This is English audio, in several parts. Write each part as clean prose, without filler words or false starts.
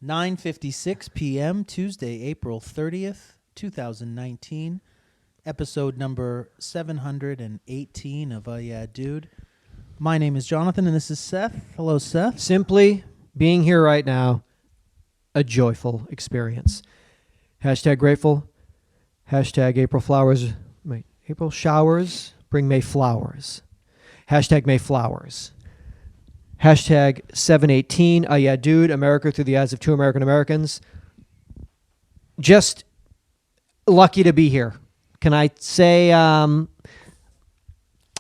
9:56 p.m. Tuesday, April 30th, 2019. Episode number 718 of Yeah Dude. My name is Jonathan and this is Seth. Hello, Seth. Simply being here right now, a joyful experience. Hashtag grateful. Hashtag April flowers. Wait, April showers bring May flowers. Hashtag May flowers. Hashtag 718, Yeah Dude, America through the eyes of two American Americans. Just lucky to be here. Can I say, I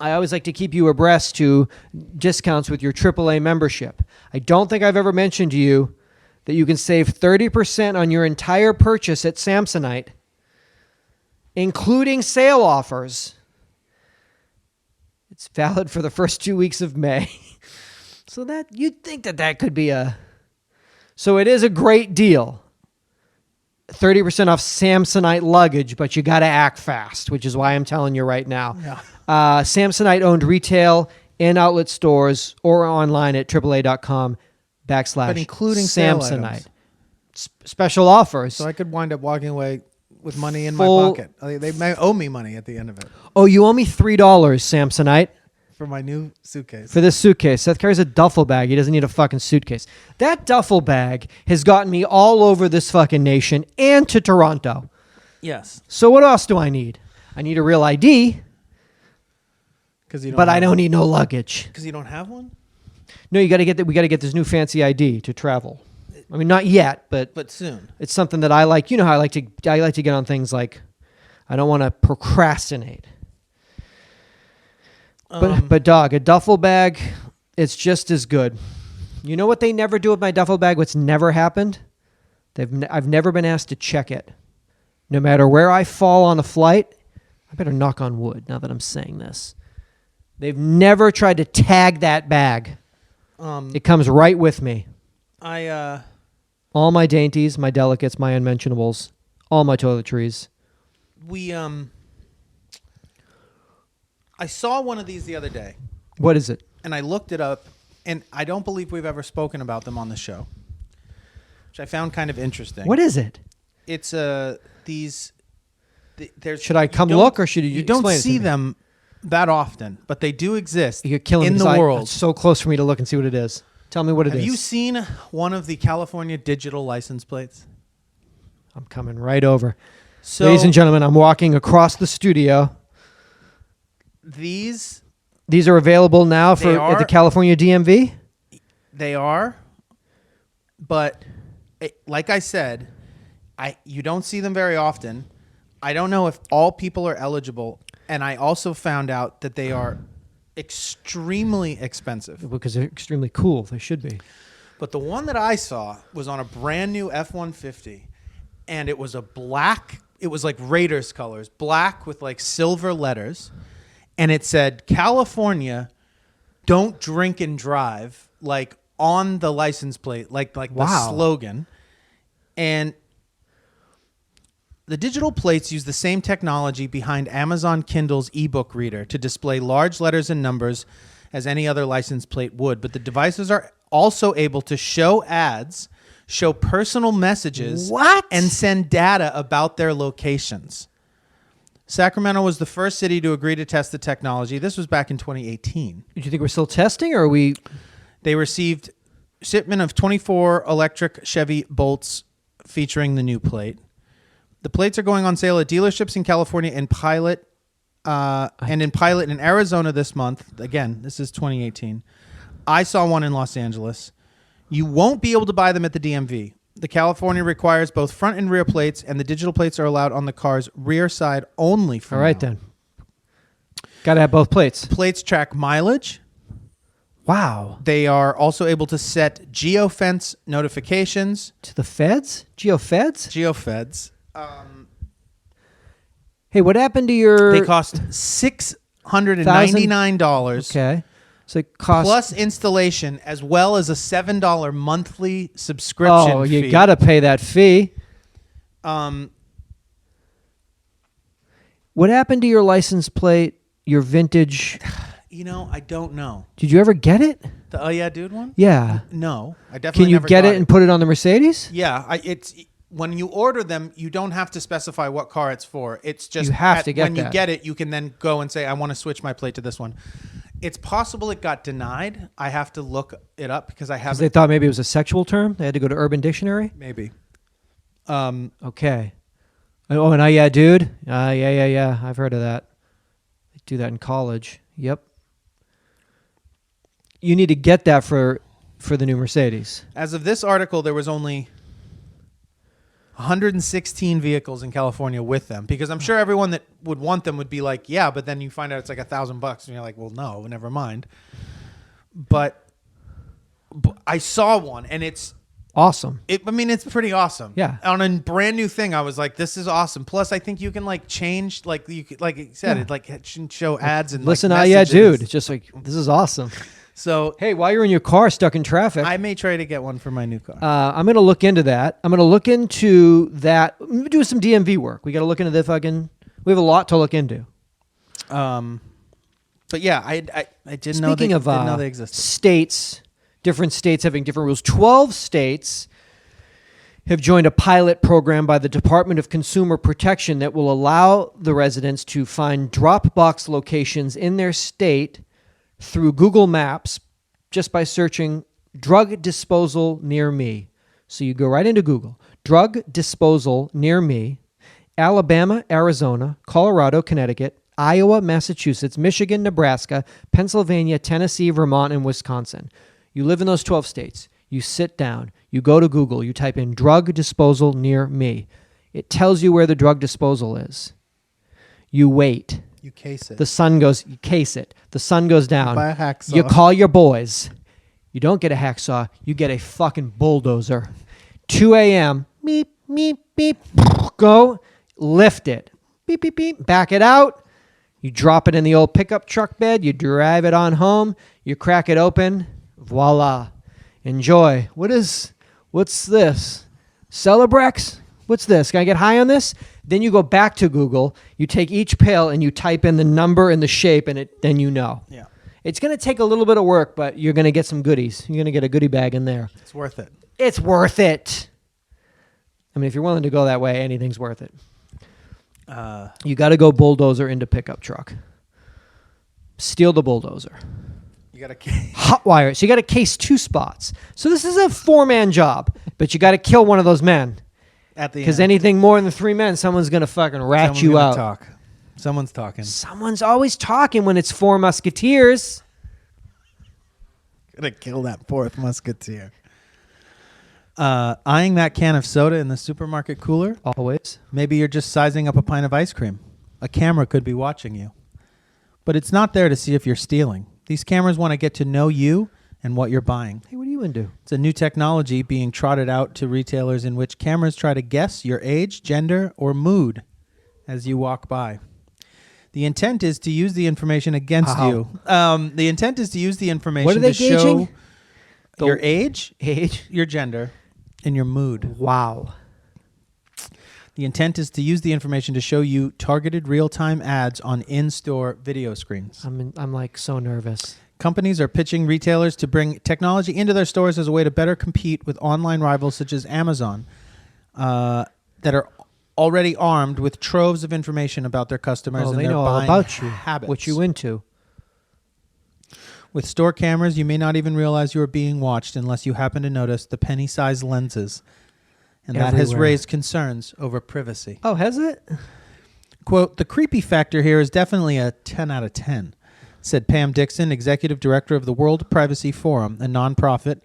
always like to keep you abreast to discounts with your AAA membership. I don't think I've ever mentioned to you that you can save 30% on your entire purchase at Samsonite, including sale offers. It's valid for the first 2 weeks of May. So that you'd think that could be so it is a great deal. 30% off Samsonite luggage, but you got to act fast, which is why I'm telling you right now. Yeah. Samsonite owned retail in outlet stores or online at AAA.com / But including sale Samsonite. items. Special offers. So I could wind up walking away with money in Full- my pocket. They may owe me money at the end of it Oh, you owe me $3, Samsonite. for my new suitcase. For this suitcase. Seth carries a duffel bag. He doesn't need a fucking suitcase. That duffel bag has gotten me all over this fucking nation and to Toronto. Yes. So what else do I need? I need a real ID, but I don't need no luggage. Because you don't have one? No, you got to get that. We got to get this new fancy ID to travel. I mean, not yet, but soon. it's something that I like. You know how I like to get on things like I don't want to procrastinate. But dog, a duffel bag, it's just as good. You know what they never do with my duffel bag? What's never happened? I've never been asked to check it. No matter where I fall on a flight, I better knock on wood now that I'm saying this. They've never tried to tag that bag. It comes right with me. All my dainties, my delicates, my unmentionables, all my toiletries. I saw one of these the other day. What is it? And I looked it up, and I don't believe we've ever spoken about them on the show, which I found kind of interesting. What is it? It's these. There's. Should I come look, or should you? You don't explain it to see me? them that often, but they do exist. You're killing in me, the 'cause world. It's so close for me to look and see what it is. Tell me what it is. Have you seen one of the California digital license plates? I'm coming right over. So, Ladies and gentlemen, I'm walking across the studio. These are available now at the California DMV? They are, but like I said, you don't see them very often. I don't know if all people are eligible, and I also found out that they are extremely expensive. Because they're extremely cool. They should be. But the one that I saw was on a brand new F-150, and it was a black, it was like Raiders colors, black with like silver letters, and it said, California, don't drink and drive, like on the license plate, like Wow. the slogan. And the digital plates use the same technology behind Amazon Kindle's ebook reader to display large letters and numbers as any other license plate would. But the devices are also able to show ads, show personal messages, and send data about their locations. Sacramento was the first city to agree to test the technology. This was back in 2018. Do you think we're still testing, or are we? They received shipment of 24 electric Chevy Bolts featuring the new plate. The plates are going on sale at dealerships in California and pilot in Arizona this month. Again, this is 2018. I saw one in Los Angeles. You won't be able to buy them at the DMV. The California requires both front and rear plates, and the digital plates are allowed on the car's rear side only for All right, now. then. Got to have both plates. Plates track mileage. Wow. They are also able to set geofence notifications. To the feds? Geofeds? Geofeds. Hey, what happened to your... They cost $699. Okay. So it costs... Plus installation, as well as a $7 monthly subscription Oh, fee. you got to pay that fee. Um, What happened to your license plate, your vintage I don't know. Did you ever get it? The Oh Yeah Dude one? Yeah. No, I definitely Can you never get got it and put it on the Mercedes? Yeah, it's when you order them, you don't have to specify what car it's for. It's just You have to get when you that. get it, you can then go and say, I want to switch my plate to this one. It's possible it got denied. I have to look it up because I Because haven't. they thought maybe it was a sexual term. They had to go to Urban Dictionary. Maybe. Okay. Oh, and yeah, dude. Yeah. I've heard of that. They do that in college. Yep. You need to get that for the new Mercedes. As of this article, there was only 116 vehicles in California with them, because I'm sure everyone that would want them would be like, yeah, but then you find out it's like $1,000 and you're like, well, no, never mind. But I saw one and it's Awesome. it's pretty awesome. Yeah. On a brand new thing, I was like, this is awesome. Plus, I think you can change, like you said, Yeah. it can show ads and Listen, like, yeah, messages. dude. It's just like, this is awesome. So Hey, while you're in your car stuck in traffic, I may try to get one for my new car. I'm going to look into that. I'm going to look into that. Do some DMV work. We got to look into we have a lot to look into. But yeah, I didn't know Speaking they, of didn't know they existed. states, different states having different rules. 12 states have joined a pilot program by the Department of Consumer Protection that will allow the residents to find Dropbox locations in their state through Google Maps just by searching drug disposal near me. So you go right into Google, drug disposal near me, Alabama, Arizona, Colorado, Connecticut, Iowa, Massachusetts, Michigan, Nebraska, Pennsylvania, Tennessee, Vermont, and Wisconsin. You live in those 12 states. You sit down. You go to Google. You type in drug disposal near me. It tells you where the drug disposal is. You wait. You case it. The sun goes, you case it. The sun goes down. Buy a hacksaw. You call your boys. You don't get a hacksaw. You get a fucking bulldozer. 2 a.m. Beep, beep, beep. Go. Lift it. Beep, beep, beep. Back it out. You drop it in the old pickup truck bed. You drive it on home. You crack it open. Voila. Enjoy. What's this? Celebrex? What's this? Can I get high on this? Then you go back to Google. You take each pill and you type in the number and the shape, and then you know. Yeah. It's going to take a little bit of work, but you're going to get some goodies. You're going to get a goodie bag in there. It's worth it. It's worth it. I mean, if you're willing to go that way, anything's worth it. You got to go bulldozer into pickup truck. Steal the bulldozer. You got to case. Hot wire. So you got to case 2 spots. So this is a 4-man job, but you got to kill one of those men. At the Because end. anything more than 3 men, someone's going to fucking rat Someone's you gonna out. Talk. Someone's talking. Someone's always talking when it's 4 musketeers. Gonna kill that 4th musketeer. Eyeing that can of soda in the supermarket cooler. Always. Maybe you're just sizing up a pint of ice cream. A camera could be watching you. But it's not there to see if you're stealing. These cameras want to get to know you and what you're buying. Hey, what are you into? It's a new technology being trotted out to retailers in which cameras try to guess your age, gender, or mood as you walk by. The intent is to use the information against you. The intent is to use the information What are they to show gauging? your age, Age? your gender, and your mood. Wow. The intent is to use the information to show you targeted real-time ads on in-store video screens. I'm like so nervous. Companies are pitching retailers to bring technology into their stores as a way to better compete with online rivals such as Amazon that are already armed with troves of information about their customers Oh, and they their know all buying about you, habits. what you into. With store cameras, you may not even realize you are being watched unless you happen to notice the penny-sized lenses. And that has Everywhere. raised concerns over privacy. Oh, has it? Quote, the creepy factor here is definitely a 10 out of 10, said Pam Dixon, executive director of the World Privacy Forum, a nonprofit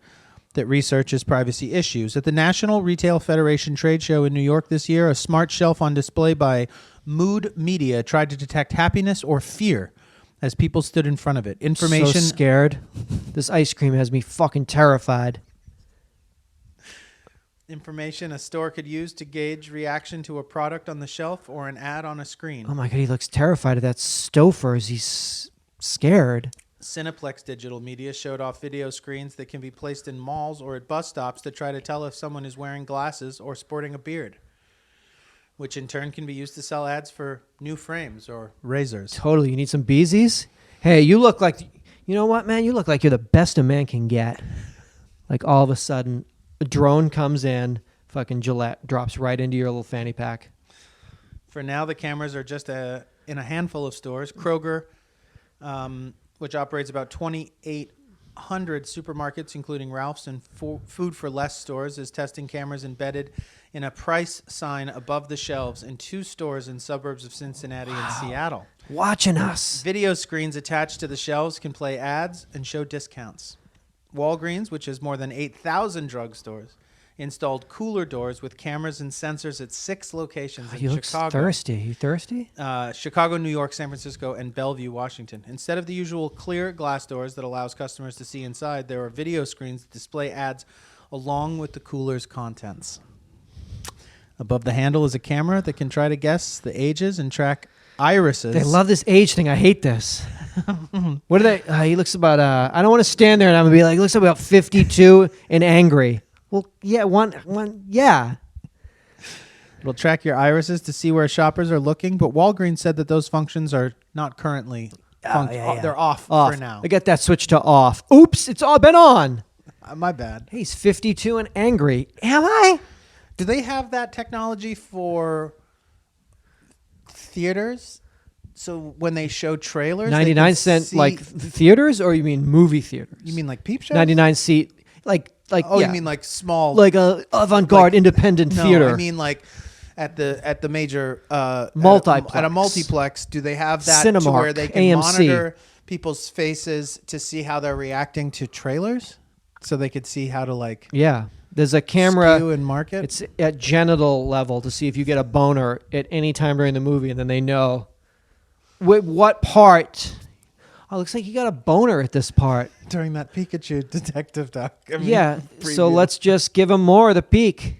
that researches privacy issues. At the National Retail Federation trade show in New York this year, a smart shelf on display by Mood Media tried to detect happiness or fear as people stood in front of it. Information. So scared. This ice cream has me fucking terrified. Information a store could use to gauge reaction to a product on the shelf or an ad on a screen. Oh my God, he looks terrified of that Stouffer. Is he scared? Cineplex Digital Media showed off video screens that can be placed in malls or at bus stops to try to tell if someone is wearing glasses or sporting a beard, which in turn can be used to sell ads for new frames or razors. Totally. You need some Beezies? Hey, you look like, you know what, man? You look like you're the best a man can get. Like all of a sudden, a drone comes in, fucking Gillette drops right into your little fanny pack. For now, the cameras are just in a handful of stores. Kroger, which operates about 2,800 supermarkets, including Ralph's and Food for Less stores, is testing cameras embedded in a price sign above the shelves in 2 stores in suburbs of Cincinnati and Seattle. Watching us. Video screens attached to the shelves can play ads and show discounts. Walgreens, which has more than 8,000 drugstores, installed cooler doors with cameras and sensors at 6 locations in Chicago. Thirsty. You thirsty? Chicago, New York, San Francisco, and Bellevue, Washington. Instead of the usual clear glass doors that allows customers to see inside, there are video screens that display ads along with the cooler's contents. Above the handle is a camera that can try to guess the ages and track irises. They love this age thing. I hate this. What are they? He looks about, I don't want to stand there and I'm going to be like, he looks about 52 and angry. Well, yeah, yeah. It'll track your irises to see where shoppers are looking, but Walgreens said that those functions are not currently they're off for now. I got that switch to off. Oops, it's all been on. My bad. Hey, he's 52 and angry. Am I? Do they have that technology for theaters? So when they show trailers, 99-cent like theaters, or you mean movie theaters? You mean like peep shows? 99 seat, like oh, yeah. You mean like small, like a avant-garde independent theater? I mean like at the major multiplex. At a multiplex. Do they have that Cinemark, to where they can AMC. monitor people's faces to see how they're reacting to trailers, so they could see how to like There's a camera skew and market. It's at genital level to see if you get a boner at any time during the movie, and then they know what part. Oh, looks like you got a boner at this part during that Pikachu detective doc. So let's just give him more of the peak.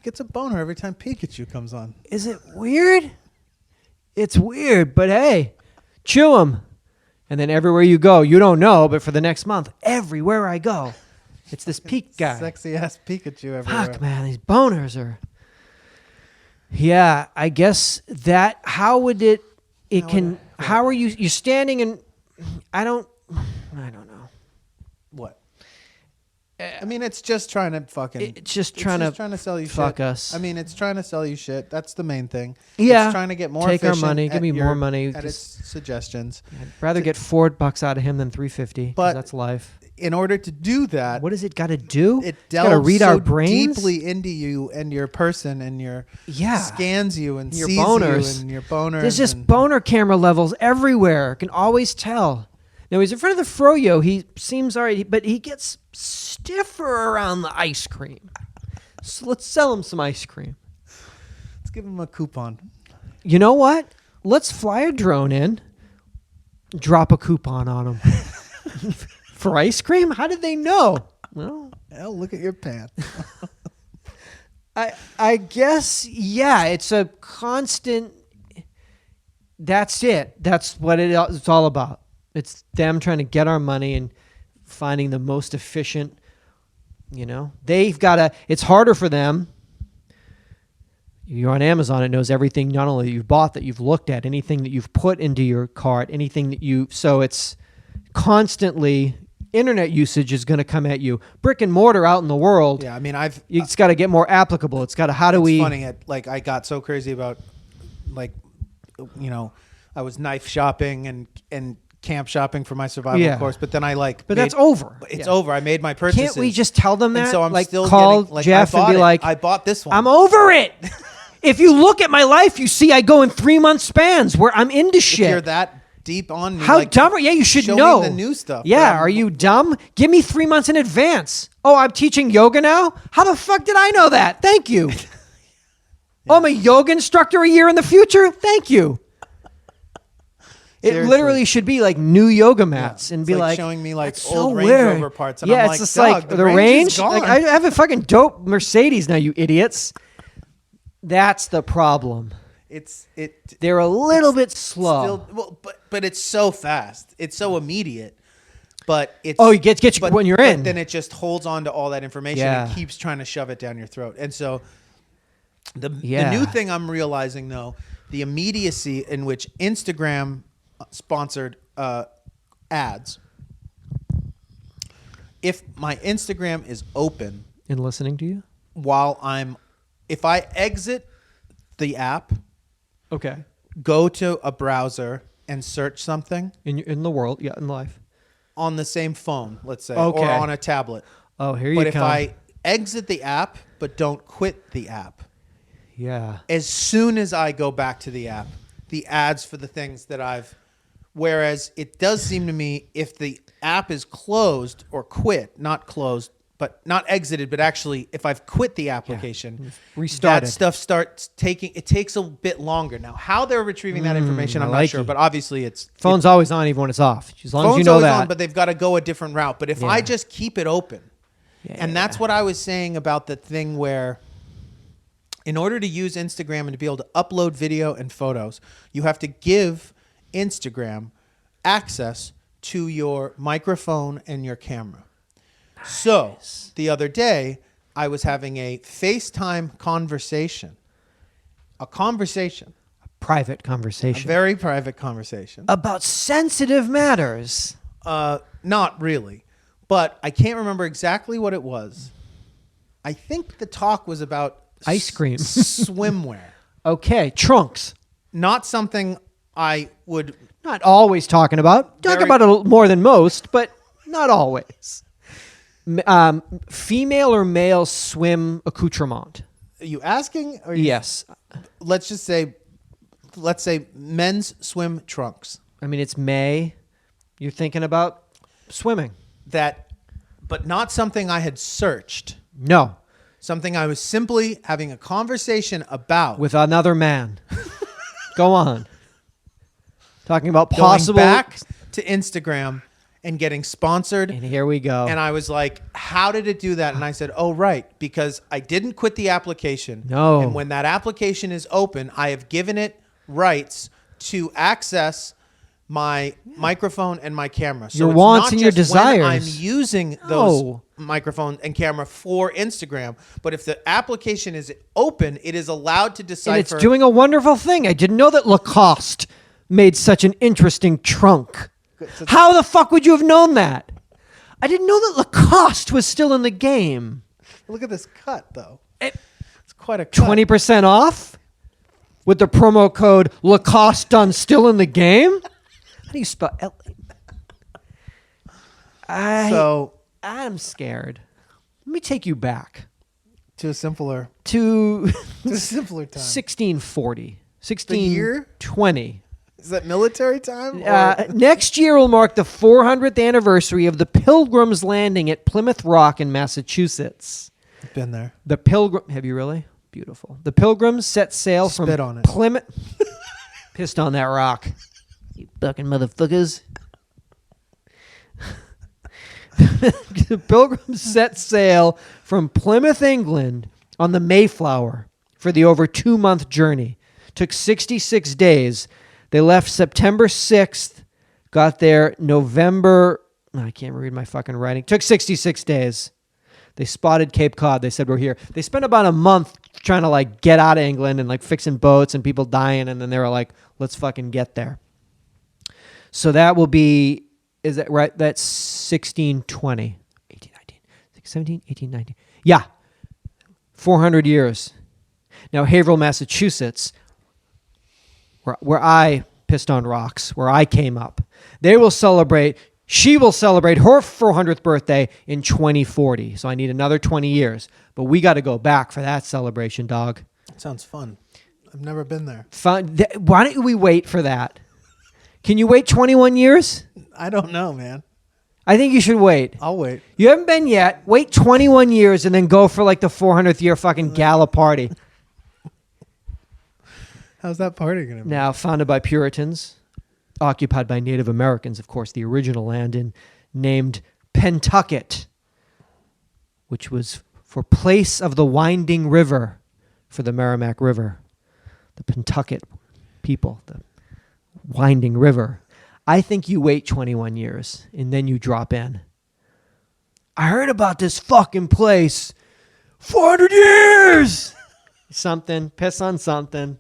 Gets a boner every time Pikachu comes on. Is it weird? It's weird, but hey, chew him. And then everywhere you go, you don't know, but for the next month, everywhere I go, it's this peak guy. Sexy ass Pikachu everywhere. Fuck, man, these boners are. Yeah, I guess that. How would it? It can. How are you? You're standing and. I don't know. What? I mean, it's just trying to fucking. It's just trying to sell you fuck shit. us. I mean, it's trying to sell you shit. That's the main thing. Yeah. It's trying to get more. Take our efficient money. Give me more money. At its suggestions. I'd rather get $4 out of him than $3.50. But that's life. In order to do that, what does it got to do? It got to read so our brains deeply into you and your person and your scans you and your sees boners. you and your boners. There's just boner camera levels everywhere. Can always tell. Now he's in front of the froyo. He seems all right, but he gets stiffer around the ice cream. So let's sell him some ice cream. Let's give him a coupon. You know what? Let's fly a drone in, drop a coupon on him. For ice cream? How did they know? Well, look at your pants. I guess, yeah, it's a constant. That's it. That's what it's all about. It's them trying to get our money and finding the most efficient, they've got to, it's harder for them. You're on Amazon, it knows everything, not only that you've bought, that you've looked at, anything that you've put into your cart, anything that so it's constantly, internet usage is going to come at you. Brick and mortar out in the world. Yeah, I mean, it's got to get more applicable. It's got to, It's funny, I got so crazy about, I was knife shopping and camp shopping for my survival course, but then But that's over. It's over. I made my purchases. Can't we just tell them that? And so I'm still call getting, Jeff and be like, I bought this one. I'm over it. If you look at my life, you see I go in 3-month spans where I'm into shit. If you're that deep on me. How dumb are you? Yeah, you should show know. Me the new stuff. Yeah, are you dumb? Give me 3 months in advance. Oh, I'm teaching yoga now? How the fuck did I know that? Thank you. Oh, I'm a yoga instructor a year in the future? Thank you. It literally should be like new yoga mats and be like showing me like so old Range weird. Rover parts. And I'm it's like, just Dog, like the range. is gone. Like, I have a fucking dope Mercedes now, you idiots. That's the problem. They're a little bit slow. But it's so fast. It's so immediate. But it's you get you when you're in. Then it just holds on to all that information and keeps trying to shove it down your throat. And so the new thing I'm realizing though, the immediacy in which Instagram sponsored ads, if my Instagram is open In listening to you? if I exit the app, Okay. go to a browser and search something In the world, yeah, in life. on the same phone, let's say, Okay. or on a tablet. Oh, here you But if come. I exit the app but don't quit the app, Yeah. as soon as I go back to the app, the ads for the things that whereas it does seem to me if the app is closed or quit, not closed, but not exited, but actually if I've quit the application, Restarted. that stuff it takes a bit longer. Now, how they're retrieving that information, I'm not like sure, it. but obviously Phone's always on even when it's off. As long as phone's you know always that. on, but they've got to go a different route. But if I just keep it open, and that's what I was saying about the thing where in order to use Instagram and to be able to upload video and photos, you have to give Instagram access to your microphone and your camera. So the other day, I was having a FaceTime conversation, Private a conversation. very private conversation. About sensitive matters. Not really, but I can't remember exactly what it was. I think the talk was about Ice cream. swimwear. Okay. Trunks. Not something I would. Not always talking about. Talk Very- about it more than most, but not always. Female or male swim accoutrement? Are you asking? Or Yes. Let's say men's swim trunks. I mean, it's May. You're thinking about swimming. But not something I had searched. No. Something I was simply having a conversation about. With another man. Go on. Talking about Going possible. back to Instagram and getting sponsored. And here we go. And I was like, how did it do that? And I said, oh, right, because I didn't quit the application. No. And when that application is open, I have given it rights to access my microphone and my camera. So Your it's wants not and your just when I'm desires. using those No. microphone and camera for Instagram, but if the application is open, it is allowed to decipher. And it's doing a wonderful thing. I didn't know that Lacoste made such an interesting trunk. How the fuck would you have known that? I didn't know that Lacoste was still in the game. Look at this cut, though. It- It's quite a cut. 20% off with the promo code Lacoste done still in the game? How do you spell L? I'm scared. Let me take you back to a simpler to time. 1640. The year? 1620. Is that military time? Or? Next year will mark the 400th anniversary of the Pilgrims landing at Plymouth Rock in Massachusetts. Been there. The Pilgrim, have you really? Beautiful. The Pilgrims set sail from Spit on it. Plymouth. Pissed on that rock. You fucking motherfuckers. The Pilgrims set sail from Plymouth, England on the Mayflower for the over 2-month journey. Took 66 days. They left September 6th, got there November. I can't read my fucking writing. Took 66 days. They spotted Cape Cod. They said, we're here. They spent about a month trying to like get out of England and like fixing boats and people dying. And then they were like, let's fucking get there. So that will be, is that right? That's 1620, 18, 19, 17, 18, 19. Yeah. 400 years. Now, Haverhill, Massachusetts, where I pissed on rocks, where I came up, she will celebrate her 400th birthday in 2040. So I need another 20 years. But we got to go back for that celebration, dog. Sounds fun. I've never been there. Fun. Why don't we wait for that? Can you wait 21 years? I don't know, man. I think you should wait. I'll wait. You haven't been yet. Wait 21 years and then go for like the 400th year fucking gala party. How's that party going to be? Now, founded by Puritans, occupied by Native Americans, of course, the original land, and named Pentucket, which was for place of the winding river for the Merrimack River. The Pentucket people, the winding river. I think you wait 21 years and then you drop in. I heard about this fucking place. 400 years! Something. Piss on something.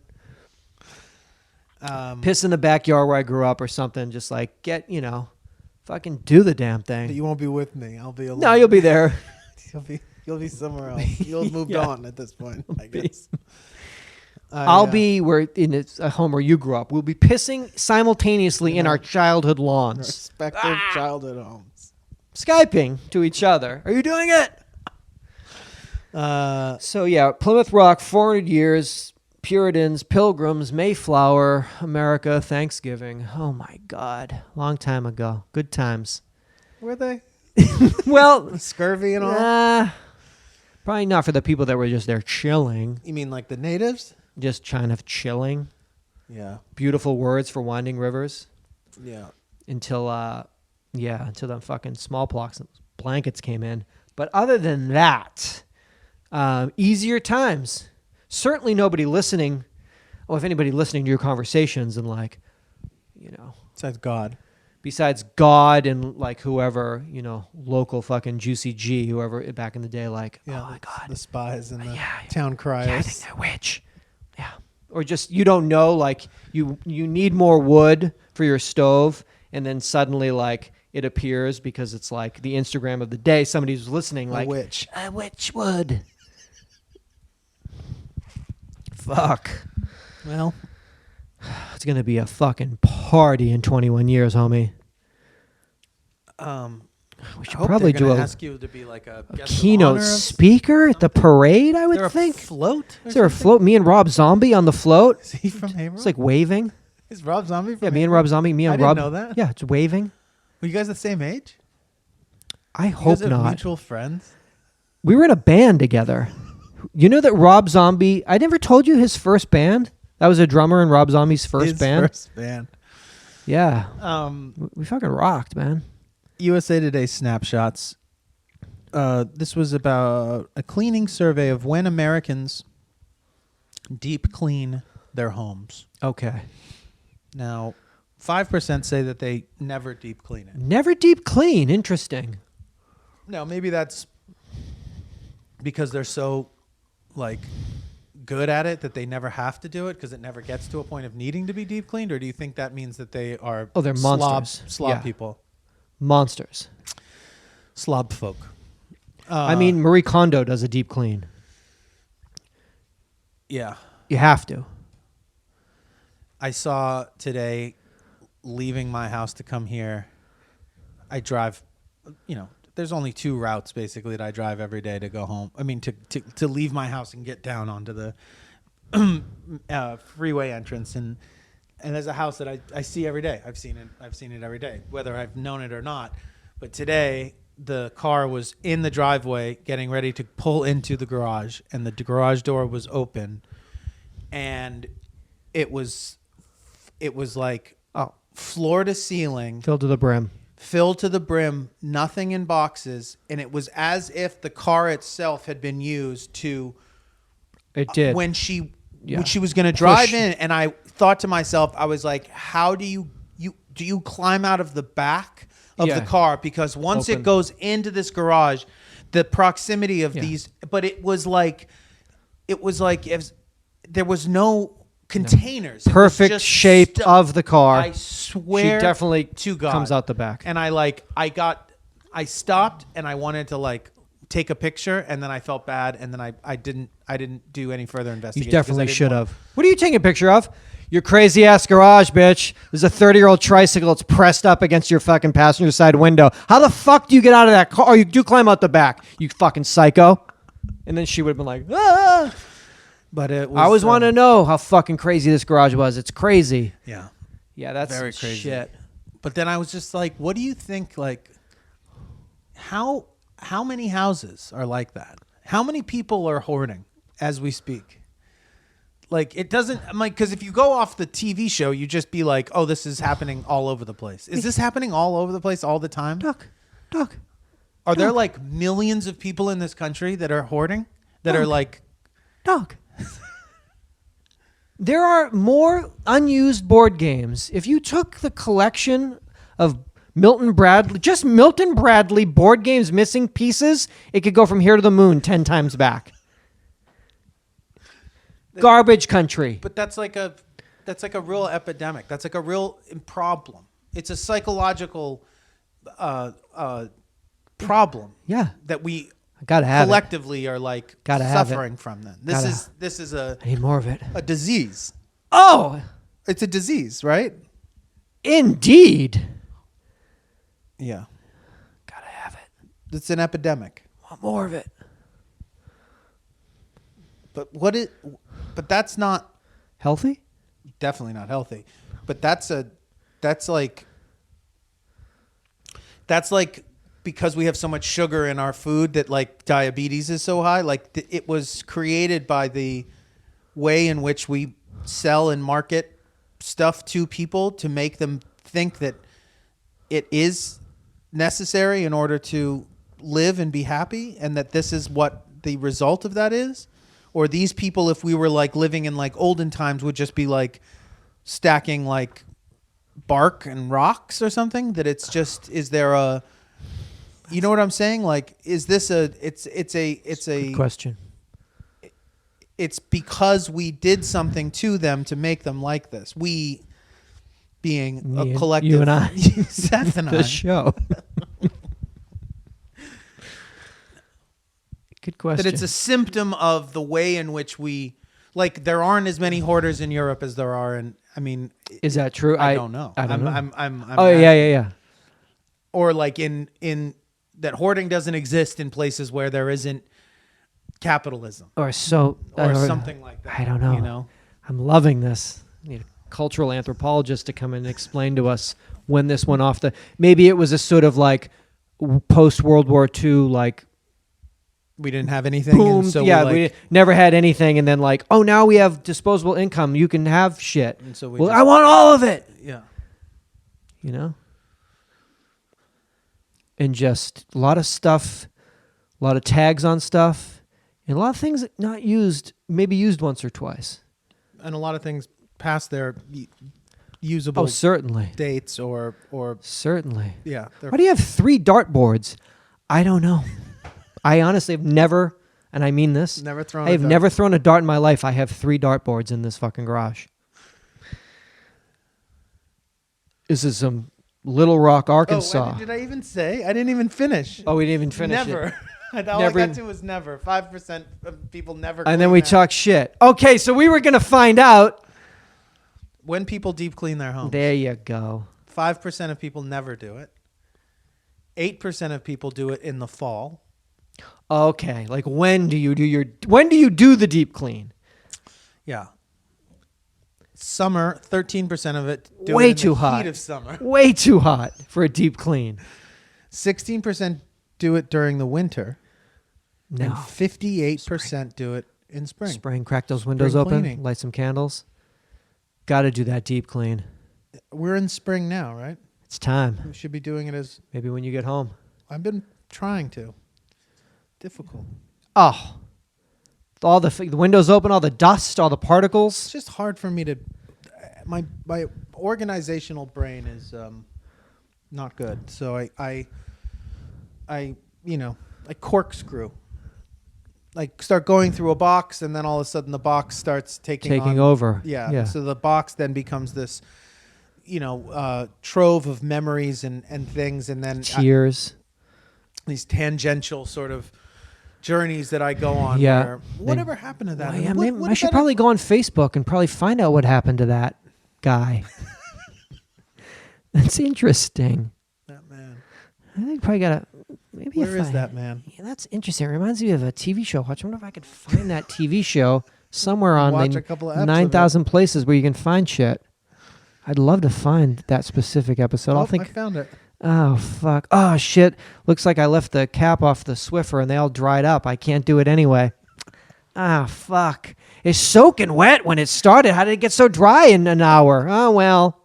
Piss in the backyard where I grew up or something. Just like fucking do the damn But thing. you won't be with me. I'll be alone. No, you'll be there. You'll be somewhere else. You'll moved Yeah. on at this point, I guess. I'll be in a home where you grew up. We'll be pissing simultaneously in our childhood lawns. respective childhood homes. Skyping to each other. Are you doing it? So yeah, Plymouth Rock, 400 years, Puritans, Pilgrims, Mayflower, America, Thanksgiving. Oh my God, long time ago. Good times. Were they? Well, Scurvy and all? probably not for the people that were just there chilling, You mean like the natives? just kind of chilling. Yeah. Beautiful words for winding rivers Yeah. until the fucking smallpox blankets came in. But other than that, easier times. Certainly nobody listening. Oh, if anybody listening to your conversations and Besides God. besides God and like whoever, local fucking Juicy G, whoever back in the day, like, oh my God. The spies and the Yeah, town criers. Yeah, I think they're a witch. Yeah. Or just, you don't know, like you need more wood for your stove. And then suddenly like it appears because it's like the Instagram of the day. Somebody's listening like, witch. A witch would. Fuck. Well, It's going to be a fucking party in 21 years, homie. We should probably do ask you to be like a guest of keynote honor of speaker at the parade, I would there think. A float? Is there a float? Me and Rob Zombie on the float? Is he from Haverhill? It's like waving. Is Rob Zombie from Yeah, me and Rob Zombie. Me and I didn't Rob. know that. Yeah, it's waving. Were you guys the same age? I You hope guys have not. mutual friends? We were in a band together. You know that Rob Zombie, I never told you his first band? That was a drummer in Rob Zombie's first His band? first band. Yeah. We fucking rocked, man. USA Today snapshots. This was about a cleaning survey of when Americans deep clean their homes. Okay. Now, 5% say that they never deep clean it. Never deep clean. Interesting. Now, maybe that's because they're so, like, good at it that they never have to do it because it never gets to a point of needing to be deep cleaned? Or do you think that means that they are They're monsters. slob Yeah. people? Monsters. Slob folk. I mean, Marie Kondo does a deep clean. Yeah. You have to. I saw today, leaving my house to come here, I drive, there's only 2 routes basically that I drive every day to go home. I mean, to leave my house and get down onto the freeway entrance. And there's a house that I see every day. I've seen it every day, whether I've known it or not. But today, the car was in the driveway getting ready to pull into the garage, and the garage door was open, and it was like floor to ceiling, Filled to the brim. filled to the brim, nothing in boxes, and it was as if the car itself had been used to It did. when she was going to drive in. And I thought to myself, I was like, how do you climb out of the back of the car? Because once Open. it goes into this garage, the proximity of these, but it was like if there was no containers. It was Perfect just shape stuff. of the car. I swear She definitely to God comes out the back. And I stopped and I wanted to like take a picture, and then I felt bad, and then I didn't do any further You investigation. definitely should have. What are you taking a picture of? Your crazy ass garage, bitch. There's a 30-year-old tricycle. It's pressed up against your fucking passenger side window. How the fuck do you get out of that car? Or you do climb out the back, you fucking psycho. And then she would have been like, ah. But it was, I always want to know how fucking crazy this garage was. It's crazy. Yeah. Yeah, that's Very crazy. shit. But then I was just like, what do you think, like, how many houses are like that? How many people are hoarding as we speak? Like, it doesn't, I'm like, because if you go off the TV show, you just be like, oh, this is happening all over the place. Is this happening all over the place all the time? Doc. Are there like millions of people in this country that are hoarding? That are like, Doc. There are more unused board games. If you took the collection of Milton Bradley board games missing pieces, it could go from here to the moon 10 times back. Garbage country. but that's like That's like a real epidemic. That's like a real problem. It's a psychological problem. Yeah. That we Gotta have collectively are like Gotta have suffering from. Then this is I need more of it. a disease. Oh, It's a disease, right? indeed. Yeah. Gotta have it. It's an epidemic. Want more of it. But that's not Healthy? definitely not healthy. But that's like because we have so much sugar in our food that like diabetes is so high. Like it was created by the way in which we sell and market stuff to people to make them think that it is necessary in order to live and be happy, and that this is what the result of that is. Or these people, if we were like living in like olden times, would just be like stacking like bark and rocks or something. That it's just, is there a, you know what I'm saying? Like, is this it's a Good question. It's because we did something to them to make them like this. We being a collective. You and I. Seth and The I. show. Good question. That it's a symptom of the way in which we, like, there aren't as many hoarders in Europe as there are in, I mean. Is that true? I don't know. I don't know. I'm Oh, yeah. Or like in that hoarding doesn't exist in places where there isn't capitalism. Or Something like that. I don't know. You know? I'm loving this. I need a cultural anthropologist to come and explain to us when this went off the. Maybe it was a sort of like post World War II, like We didn't have anything. boom. And so Yeah, we we never had anything, and then like, oh, now we have disposable income. You can have shit. And so I want all of it. Yeah. You know. And just a lot of stuff, a lot of tags on stuff, and a lot of things that not used, maybe used once or twice. And a lot of things past their usable Oh, certainly. dates or Certainly. yeah. Why do you have 3 dartboards? I don't know. I honestly have never, and I mean this, Never thrown I have a dart. never thrown a dart in my life. I have 3 dartboards in this fucking garage. This is some Little Rock, Arkansas. Oh, did I even say? I didn't even finish. Oh, we didn't even finish it. Never. All Never. I got to was never. 5% of people never. And then clean we their- talk shit. Okay, so we were going to find out. when people deep clean their homes. There you go. 5% of people never do it. 8% of people do it in the fall. Okay, like when do you do the deep clean? Yeah. Summer, 13% of it do Way it in too the hot. heat of summer. Way too hot for a deep clean. 16% do it during the winter. No. And 58% do it in spring. Spring, crack those windows Spring open, cleaning. light some candles. Got to do that deep clean. We're in spring now, right? It's time. We should be doing it as Maybe when you get home. I've been trying to. Difficult. Oh, all the windows open, all the dust, all the It's particles. just hard for me to. My organizational brain is not good, so I corkscrew. Like start going through a box, and then all of a sudden the box starts taking on, over. Yeah. So the box then becomes this, trove of memories and things, and then Tears. these tangential sort of journeys that I go on. Yeah. Where, whatever happened to that? Well, yeah, What- maybe what I did should that- probably go on Facebook and probably find out what happened to that guy. That's interesting. That man. I think probably gotta. Maybe Where if is I- that man? Yeah, that's interesting. It reminds me of a TV show. Watch. I wonder if I could find that TV show somewhere on Watch the a couple of eps of it. 9,000 places where you can find shit. I'd love to find that specific episode. I I'll think. found it. Oh fuck! Oh shit! Looks like I left the cap off the Swiffer and they all dried up. I can't do it anyway. Ah fuck! It's soaking wet when it started. How did it get so dry in an hour? Oh well.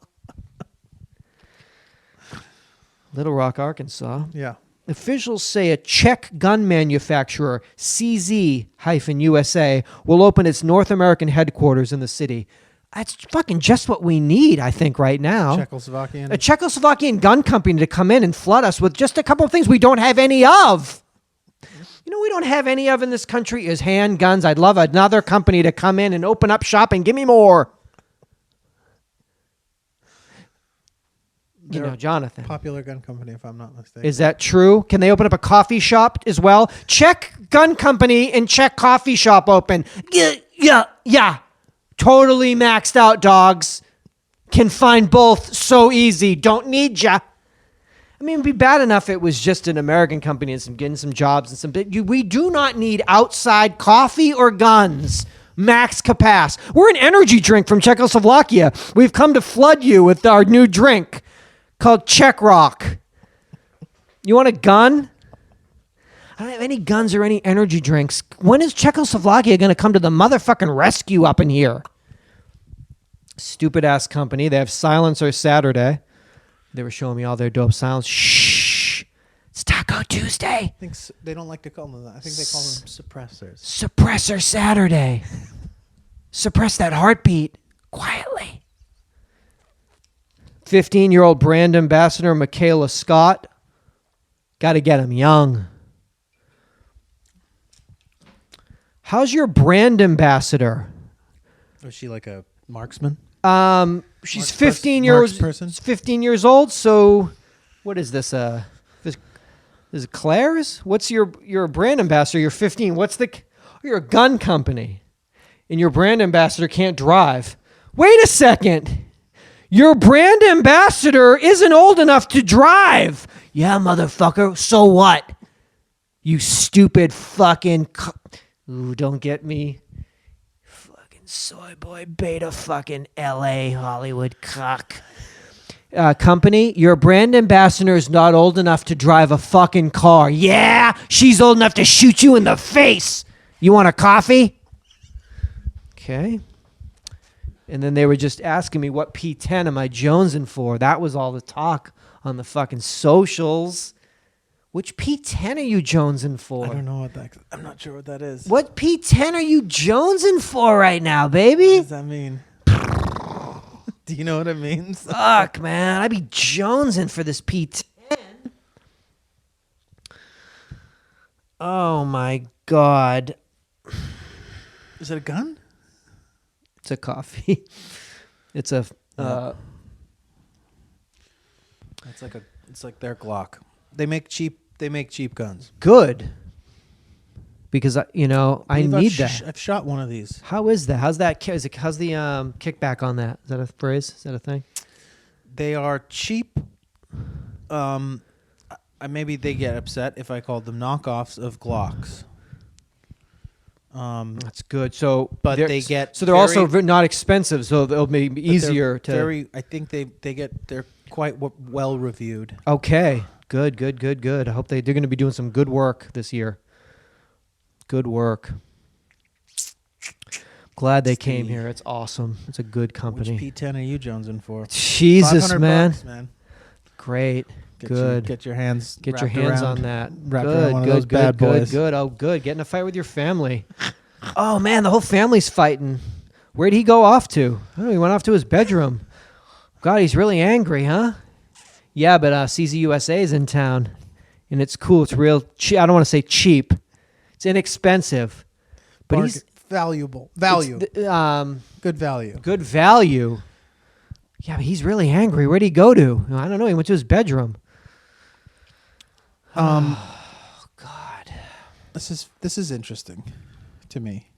Little Rock, Arkansas. Yeah. Officials say a Czech gun manufacturer, CZ-USA, will open its North American headquarters in the city. That's fucking just what we need, I think, right now. Czechoslovakian. A Czechoslovakian gun company to come in and flood us with just a couple of things we don't have any of. You know, we don't have any of in this country is handguns. I'd love another company to come in and open up shop and give me more. You know, Jonathan. Popular gun company, if I'm not mistaken. Is that true? Can they open up a coffee shop as well? Check gun company and check coffee shop open. Yeah. Totally maxed out, dogs. Can find both so easy. Don't need ya. I mean, it'd be bad enough if it was just an American company and getting some jobs and some. We do not need outside coffee or guns. Max capacity. We're an energy drink from Czechoslovakia. We've come to flood you with our new drink called Czech Rock. You want a gun? I don't have any guns or any energy drinks. When is Czechoslovakia going to come to the motherfucking rescue up in here? Stupid ass company. They have Silencer Saturday. They were showing me all their dope silence. Shh. It's Taco Tuesday. I think they don't like to call them that. I think they call them suppressors. Suppressor Saturday. Suppress that heartbeat quietly. 15-year-old brand ambassador Michaela Scott. Got to get him young. How's your brand ambassador? Was she like a marksman? She's 15 years old. So, what is this? Is it Claire's? What's your brand ambassador? You're 15. You're a gun company, and your brand ambassador can't drive. Wait a second. Your brand ambassador isn't old enough to drive. Yeah, motherfucker. So what? You stupid fucking. Ooh, don't get me. Soy boy beta fucking LA Hollywood cock. Company, your brand ambassador is not old enough to drive a fucking car. Yeah, she's old enough to shoot you in the face. You want a coffee? Okay. And then they were just asking me what P10 am I jonesing for. That was all the talk on the fucking socials. Which P10 are you jonesing for? I don't know what that. I'm not sure what that is. What P10 are you jonesing for right now, baby? What does that mean? Do you know what it means? Fuck, man. I'd be jonesing for this P10. Oh, my God. Is it a gun? It's a coffee. It's a... It's like their Glock. They make cheap guns. Good. Because I need that. I've shot one of these. How is that? How's the kickback on that? Is that a phrase? Is that a thing? They are cheap. Maybe they get upset if I called them knockoffs of Glocks. That's good. So, they're also not expensive, so they'll be easier to. I think they're quite well reviewed. Okay. Good. I hope they're going to be doing some good work this year. Good work. Glad they came here. It's awesome. It's a good company. Which P10 are you jonesing for? Jesus, man. $500, man. Great. Good. Get your hands on that. Good. Oh, good. Get in a fight with your family. Oh, man, the whole family's fighting. Where'd he go off to? Oh, he went off to his bedroom. God, he's really angry, huh? Yeah, but CZUSA is in town, and it's cool. It's real cheap. I don't want to say cheap. It's inexpensive. But he's... Value. Good value. Good value. Yeah, but he's really angry. Where'd he go to? I don't know. He went to his bedroom. Oh, God. This is interesting to me.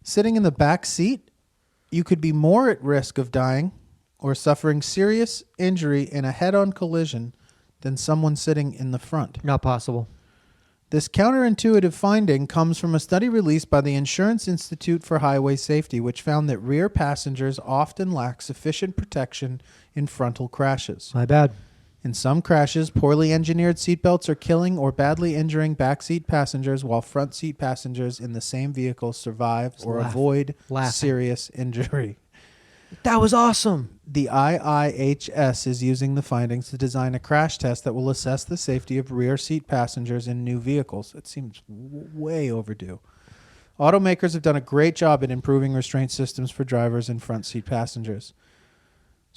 Sitting in the back seat, you could be more at risk of dying or suffering serious injury in a head-on collision than someone sitting in the front. Not possible. This counterintuitive finding comes from a study released by the Insurance Institute for Highway Safety, which found that rear passengers often lack sufficient protection in frontal crashes. My bad. In some crashes, poorly engineered seatbelts are killing or badly injuring backseat passengers, while front seat passengers in the same vehicle survive or avoid serious injury. That was awesome. The IIHS is using the findings to design a crash test that will assess the safety of rear seat passengers in new vehicles. It seems way overdue. Automakers have done a great job at improving restraint systems for drivers and front seat passengers.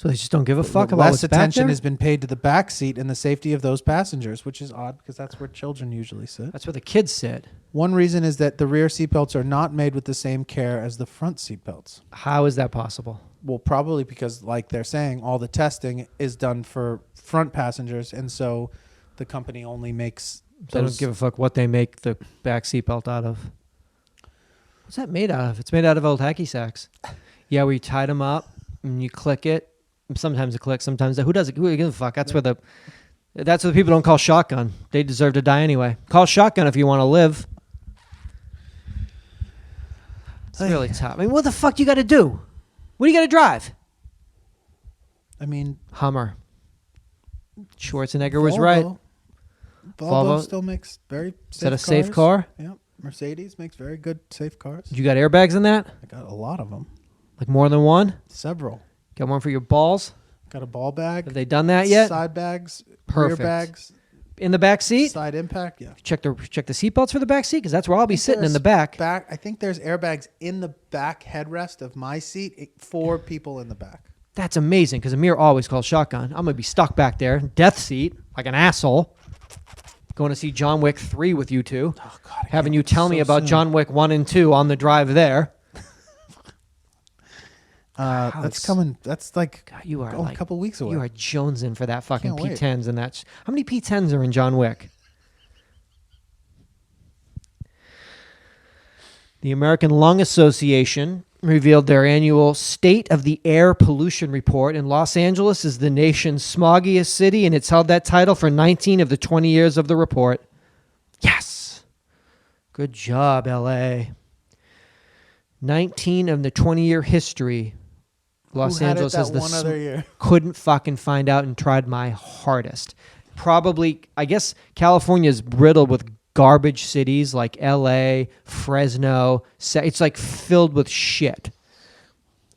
So they just don't give a fuck about Less what's back attention there? has been paid to the back seat and the safety of those passengers, which is odd because that's where children usually sit. That's where the kids sit. One reason is that the rear seatbelts are not made with the same care as the front seatbelts. How is that possible? Well, probably because, like they're saying, all the testing is done for front passengers, and so the company only makes They don't give a fuck what they make the back seatbelt out of. What's that made out of? It's made out of old hacky sacks. Yeah, where you tied them up and you click it. Sometimes it clicks, sometimes who does it? Who gives a fuck? That's where the people don't call shotgun. They deserve to die anyway. Call shotgun if you want to live. It's really tough. I mean, what the fuck do you got to do? What do you got to drive? I mean, Hummer. Schwarzenegger was right. Volvo still makes very safe Is that a cars. safe car? Yep. Mercedes makes very good safe cars. You got airbags in that? I got a lot of them. Like more than one? Several. Got one for your balls? Got a ball bag. Have they done that yet? Side bags. Perfect. Rear bags. In the back seat? Side impact. Yeah. Check the seatbelts for the back seat because that's where I'll be sitting in the back. I think there's airbags in the back headrest of my seat for people in the back. That's amazing because Amir always calls shotgun. I'm going to be stuck back there, death seat, like an asshole. Going to see John Wick 3 with you two. Oh, God, having you tell me so about soon. John Wick 1 and 2 on the drive there. That's coming. That's like God, you are a couple weeks away. You are jonesing for that fucking Can't wait. P10s and that. How many P10s are in John Wick? The American Lung Association revealed their annual State of the Air Pollution Report, and Los Angeles is the nation's smoggiest city, and it's held that title for 19 of the 20 years of the report. Yes! Good job, L.A. 19 of the 20-year history. Los Angeles has one other year. Couldn't fucking find out and tried my hardest. Probably, I guess California is riddled with garbage cities like LA, Fresno. It's like filled with shit.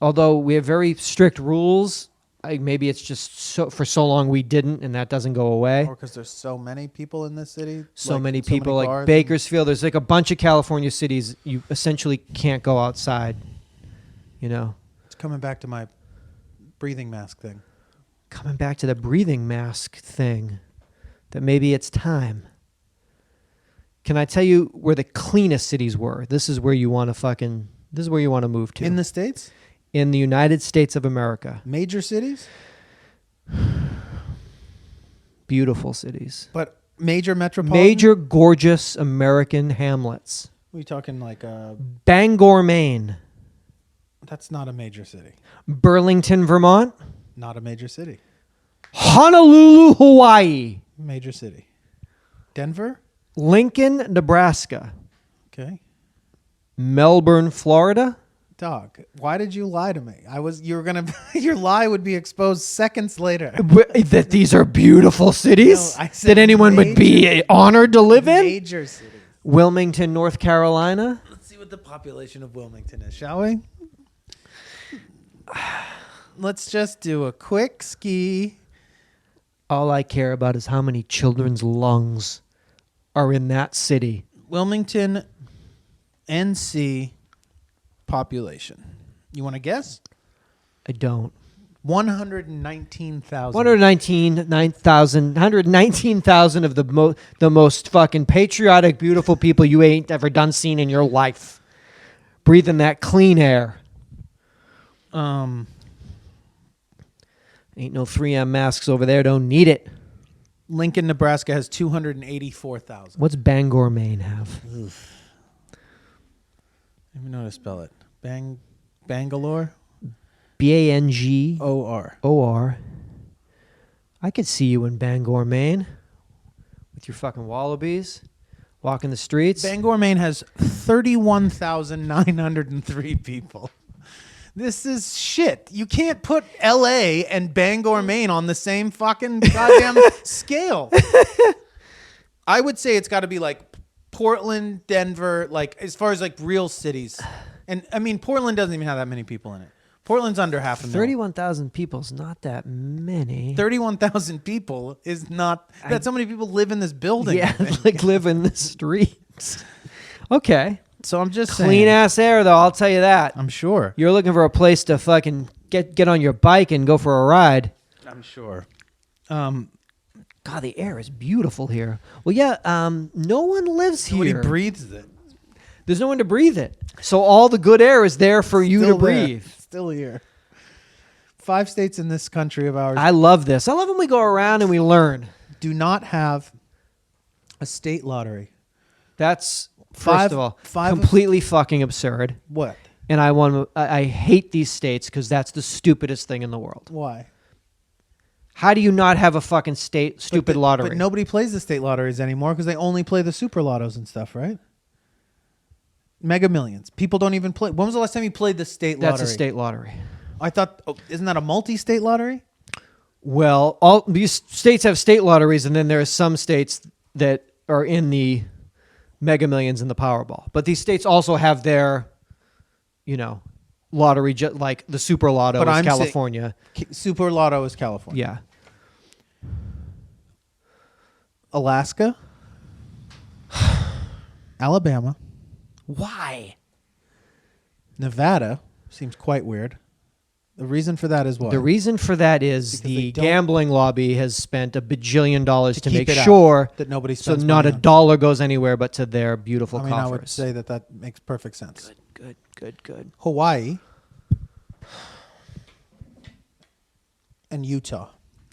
Although we have very strict rules, maybe it's just for so long we didn't, and that doesn't go away. Or because there's so many people in this city. So like, many people, many like cars Bakersfield. There's like a bunch of California cities you essentially can't go outside. You know. It's coming back to my breathing mask thing. Coming back to the breathing mask thing, that maybe it's time. Can I tell you where the cleanest cities were? This is where you want to move to. In the States? In the United States of America. Major cities? Beautiful cities. But major metropolitan? Major gorgeous American hamlets. We talking like Bangor, Maine. That's not a major city. Burlington, Vermont. Not a major city. Honolulu, Hawaii. Major city. Denver? Lincoln, Nebraska. Okay. Melbourne, Florida. Dog, why did you lie to me? Your lie would be exposed seconds later. That these are beautiful cities No, I said that anyone would be honored to live in. Major cities. Wilmington, North Carolina. Let's see what the population of Wilmington is, shall we? Let's just do a quick ski. All I care about is how many children's lungs are in that city. Wilmington, NC population. You want to guess? I don't. 119,000. 119,000 of the most fucking patriotic, beautiful people you ain't ever done seen in your life. Breathing that clean air. Ain't no 3M masks over there. Don't need it. Lincoln, Nebraska has 284,000. What's Bangor, Maine have? I don't even know how to spell it. Bangalore? Bangor. OR. I could see you in Bangor, Maine. With your fucking wallabies. Walking the streets. Bangor, Maine has 31,903 people. This is shit. You can't put LA and Bangor, Maine on the same fucking goddamn scale. I would say it's got to be like Portland, Denver, like as far as like real cities. And I mean, Portland doesn't even have that many people in it. Portland's under 500,000. 31,000 people is not that many. 31,000 people is not. That's how many people live in this building. Yeah, like live in the streets. Okay. So I'm just Clean saying. ass air, though, I'll tell you that. I'm sure. You're looking for a place to fucking get on your bike and go for a ride. I'm sure. God, the air is beautiful here. Well, yeah, no one lives here. Nobody breathes it. There's no one to breathe it. So all the good air is there for you to Still there. breathe. Still here. 5 states in this country of ours I love this. I love when we go around and we learn. do not have a state lottery. That's, Five- first of all, five- completely fucking absurd. What? And I hate these states because that's the stupidest thing in the world. Why? How do you not have a fucking stupid lottery? But nobody plays the state lotteries anymore because they only play the super lottos and stuff, right? Mega Millions. People don't even play. When was the last time you played the state lottery? That's a state lottery. I thought, isn't that a multi-state lottery? Well, all these states have state lotteries, and then there are some states that are in the Mega Millions and the Powerball. But these states also have their, lottery, like the Super Lotto But is I'm saying- California. Super Lotto is California. Yeah. Alaska. Alabama. Why? Nevada seems quite weird. The reason for that is what? The reason for that is Because they the don't- gambling lobby has spent $1 bajillion to keep make it out, sure that nobody so spends not money a on. dollar goes anywhere but to their beautiful I mean, I would coffers. say that makes perfect sense. Good. Hawaii and Utah.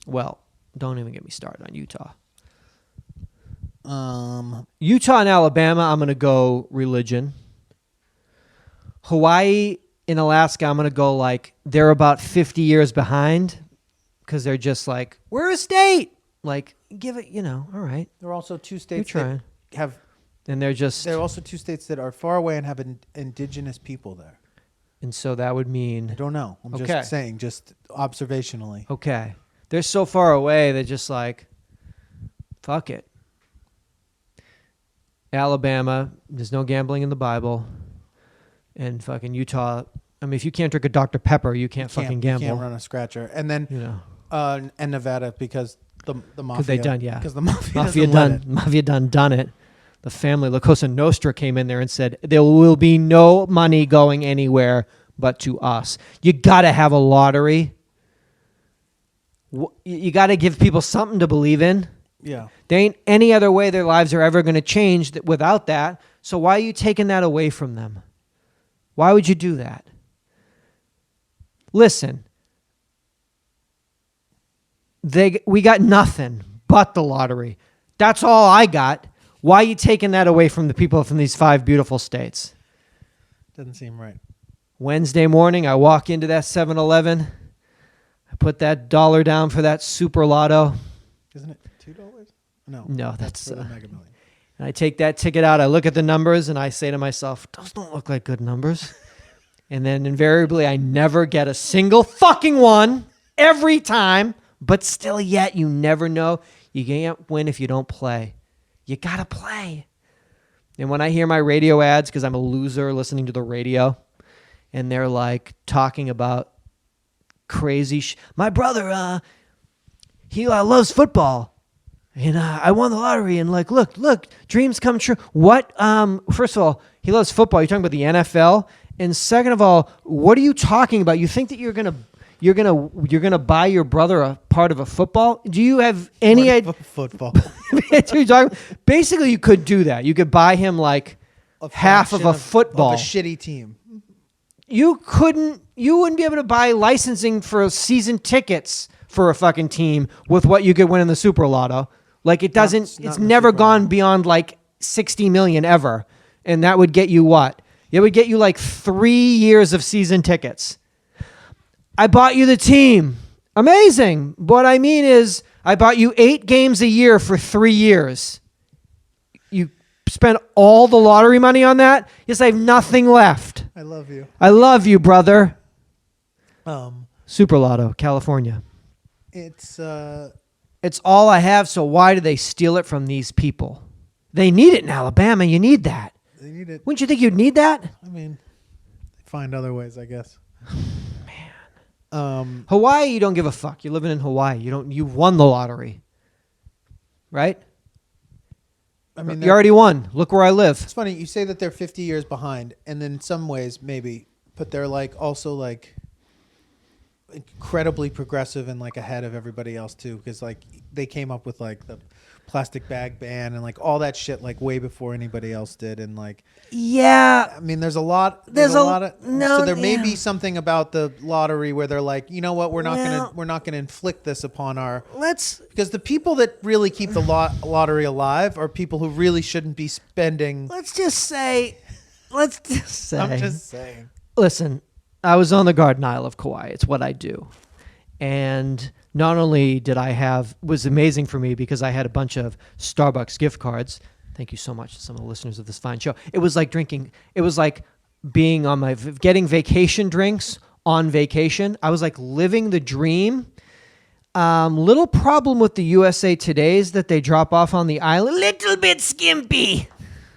Well, don't even get me started on Utah. Um, Utah and Alabama, I'm going to go religion. Hawaii and Alaska, I'm going to go like they're about 50 years behind because they're just like, we're a state. Like, give it, all right. there are also 2 You're states trying. that have. And they're just, There are also 2 states that are far away and have indigenous people there. and so that would I mean, don't know. I'm Okay. just saying, just observationally. okay, they're so far away, they're just like, fuck it. Alabama, there's no gambling in the Bible. And fucking Utah, I mean, if you can't drink a Dr. Pepper, you can't fucking gamble. You can't run a scratcher. And then and Nevada because the mafia. Because they done, yeah. Because the mafia Mafia doesn't let done, Mafia done it. The family La Cosa Nostra came in there and said there will be no money going anywhere but to us. You got to have a lottery. You got to give people something to believe in. Yeah. There ain't any other way their lives are ever going to change without that. So why are you taking that away from them? Why would you do that? Listen, we got nothing but the lottery. That's all I got. Why are you taking that away from the people from these 5 beautiful states? Doesn't seem right. Wednesday morning, I walk into that 7-Eleven. I put that $1 down for that Super Lotto. Isn't it $2? No. No, that's for the Mega Million. And I take that ticket out. I look at the numbers and I say to myself, those don't look like good numbers. And then invariably, I never get a single fucking one every time. But still yet, you never know. You can't win if you don't play. You got to play. And when I hear my radio ads, because I'm a loser listening to the radio, and they're like talking about crazy my brother, he loves football. And I won the lottery, and like, look, dreams come true. What? First of all, he loves football. You're talking about the NFL, and second of all, what are you talking about? You think that you're gonna buy your brother a part of a football? Do you have any idea? Football. Basically, you could do that. You could buy him like half of a football. Of a shitty team. You wouldn't be able to buy licensing for season tickets for a fucking team with what you could win in the Super Lotto. Like it doesn't, not it's in the never Super gone Lotto. beyond like 60 million ever. And that would get you what? It would get you like 3 years of season tickets. I bought you the team. Amazing. What I mean is I bought you 8 games a year for 3 years. You spent all the lottery money on that? Yes, I have nothing left. I love you. I love you, brother. Um, Super Lotto, California. it's It's all I have, so why do they steal it from these people? They need it in Alabama. You need that. they need it. Wouldn't you think you'd need that? I mean, find other ways, I guess. Hawaii, you don't give a fuck. You're living in Hawaii. You won the lottery. Right? I mean, You already won. Look where I live. it's funny you say that they're 50 years behind, and then in some ways maybe, but they're like also like incredibly progressive and like ahead of everybody else too, because like they came up with like the plastic bag ban and like all that shit like way before anybody else did. And like, Yeah. I mean, there's a lot of so there may be something about the lottery where they're like, you know what, we're not gonna inflict this upon our because the people that really keep the lottery alive are people who really shouldn't be spending. Let's just say. I'm just saying. Listen, I was on the Garden Isle of Kauai. It's what I do. And not only was amazing for me because I had a bunch of Starbucks gift cards. Thank you so much to some of the listeners of this fine show. It was like being on getting vacation drinks on vacation. I was like living the dream. Little problem with the USA Todays that they drop off on the island. Little bit skimpy.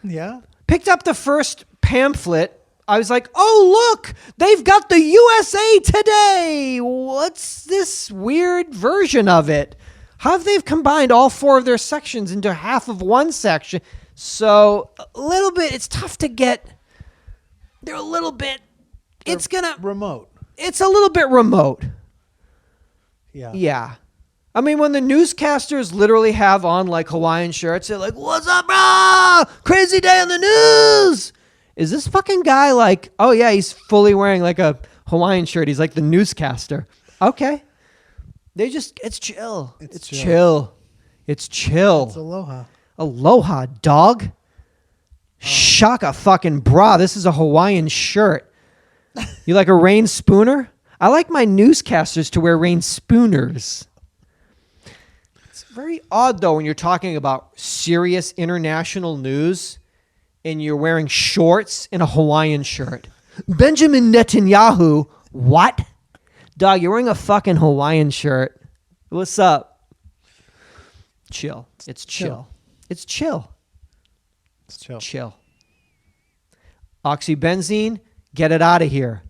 Yeah. Picked up the first pamphlet. I was like, oh, look, they've got the USA Today. What's this weird version of it? How have they combined all 4 of their sections into half of one section? So a little bit, it's tough to get. They're a little bit, remote. It's a little bit remote. Yeah. Yeah. I mean, when the newscasters literally have on like Hawaiian shirts, they're like, what's up, bro? Crazy day on the news. Is this fucking guy like, oh yeah, he's fully wearing like a Hawaiian shirt. He's like the newscaster. Okay. It's chill. It's chill. It's chill. It's aloha. Aloha, dog. Shaka fucking bra. This is a Hawaiian shirt. You like a rain spooner? I like my newscasters to wear rain spooners. It's very odd, though, when you're talking about serious international news and you're wearing shorts and a Hawaiian shirt. Benjamin Netanyahu, what? Dog, you're wearing a fucking Hawaiian shirt. What's up? Chill. It's chill. It's chill. It's chill. Chill. Oxybenzene, get it out of here.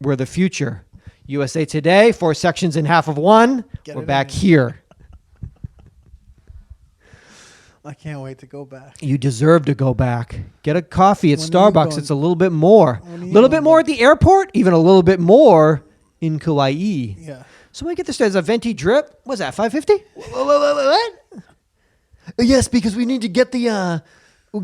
We're the future. USA Today, 4 sections in half of one. We're back here. I can't wait to go back. You deserve to go back. Get a coffee at Starbucks. It's a little bit more. A little bit more at the airport, even a little bit more in Kauai. Yeah. So when we get this, there's a venti drip. What's that, $5.50? What? Yes, because we need to get the,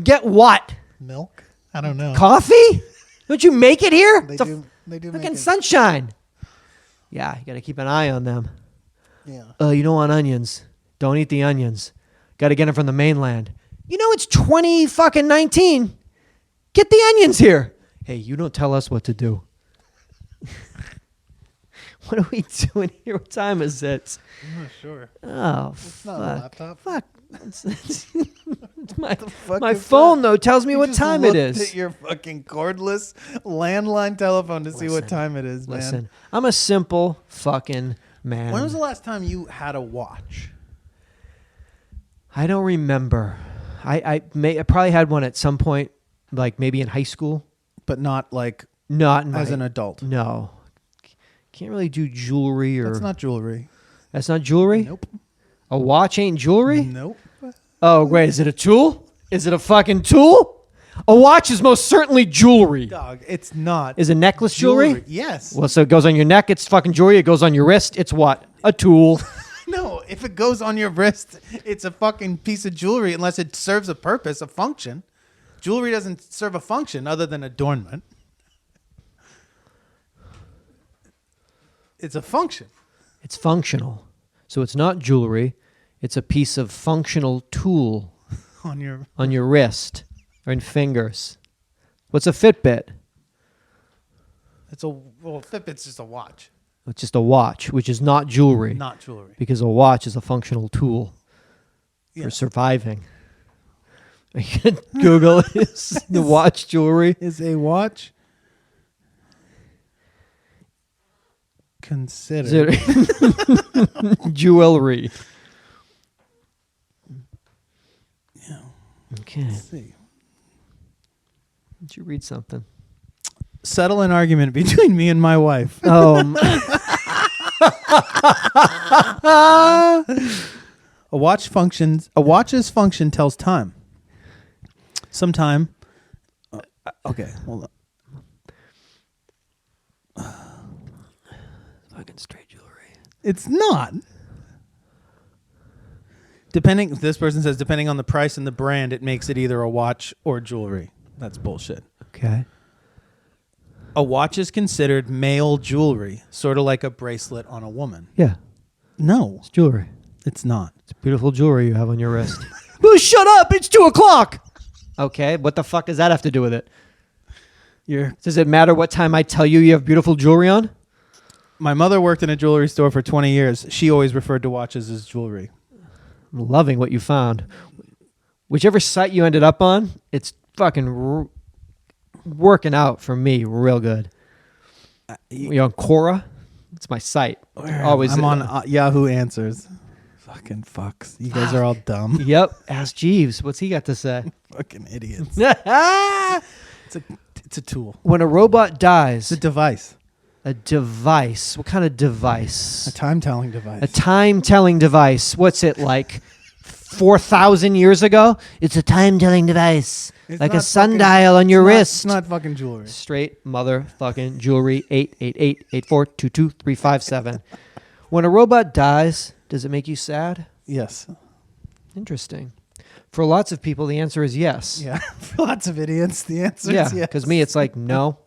get what? Milk? I don't know. Coffee? Don't you make it here? They do make fucking it. sunshine. Yeah, you got to keep an eye on them. Yeah. You don't want onions. Don't eat the onions. Got to get them from the mainland. You know it's 2019. Get the onions here. Hey, you don't tell us what to do. What are we doing here? What time is it? I'm not sure. Oh, it's not a laptop. Fuck. Fuck my phone, though, tells me you what time it is. At your fucking cordless landline telephone to see what time it is, man. Listen, I'm a simple fucking man. When was the last time you had a watch? I don't remember. I probably had one at some point, like maybe in high school. But not like not as an adult. No. Can't really do jewelry or... That's not jewelry. That's not jewelry? Nope. A watch ain't jewelry? Nope. Oh, wait, is it a tool? Is it a fucking tool? A watch is most certainly jewelry. Dog, it's not. Is a necklace jewelry? Yes. Well, so it goes on your neck, it's fucking jewelry. It goes on your wrist, it's what? A tool. No, if it goes on your wrist, it's a fucking piece of jewelry unless it serves a purpose, a function. Jewelry doesn't serve a function other than adornment. It's a function. It's functional. So it's not jewelry. It's a piece of functional tool on your wrist or in fingers. What's a Fitbit? Fitbit's just a watch. It's just a watch, which is not jewelry. Not jewelry. Because a watch is a functional tool for Yes. surviving. Google is the watch jewelry. Is a watch considered jewelry? Yeah. Okay. Let's see. Did you read something? Settle an argument between me and my wife. A watch's function tells time. Sometime. Okay, hold on. Fucking It's not. This person says, depending on the price and the brand, it makes it either a watch or jewelry. That's bullshit. Okay. A watch is considered male jewelry, sort of like a bracelet on a woman. Yeah. No, It's jewelry. it's not. It's beautiful jewelry you have on your wrist. Well, shut up. It's 2:00. Okay. What the fuck does that have to do with it? Does it matter what time I tell you you have beautiful jewelry on? My mother worked in a jewelry store for 20 years. She always referred to watches as jewelry. I'm loving what you found. Whichever site you ended up on, it's fucking working out for me real good. You on Quora? It's my site. I'm on Yahoo Answers. Fucking fucks. You guys are all dumb. Yep. Ask Jeeves. What's he got to say? Fucking idiots. It's a tool. When a robot dies, It's a device. a device. What kind of device? A time-telling device. A time-telling device. What's it like? 4,000 years ago? It's a time-telling device. It's like a not sundial on your wrist. It's not fucking jewelry. Straight motherfucking jewelry. 888-842-2357. When a robot dies, does it make you sad? Yes. Interesting. For lots of people, the answer is yes. Yeah. For lots of idiots, the answer is yes. Because me, it's like, no.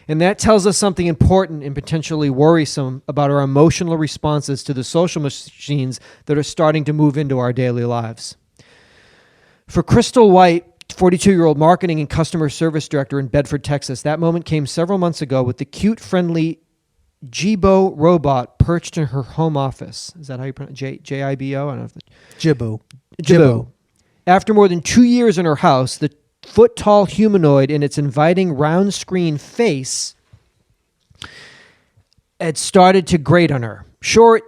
And that tells us something important and potentially worrisome about our emotional responses to the social machines that are starting to move into our daily lives. For Crystal White, 42-year-old marketing and customer service director in Bedford, Texas, that moment came several months ago with the cute, friendly Jibo robot perched in her home office. Is that how you pronounce it? Jibo? I don't know if Jibo. Jibo. After more than 2 years in her house, the foot-tall humanoid in its inviting round screen face had started to grate on her. Sure, it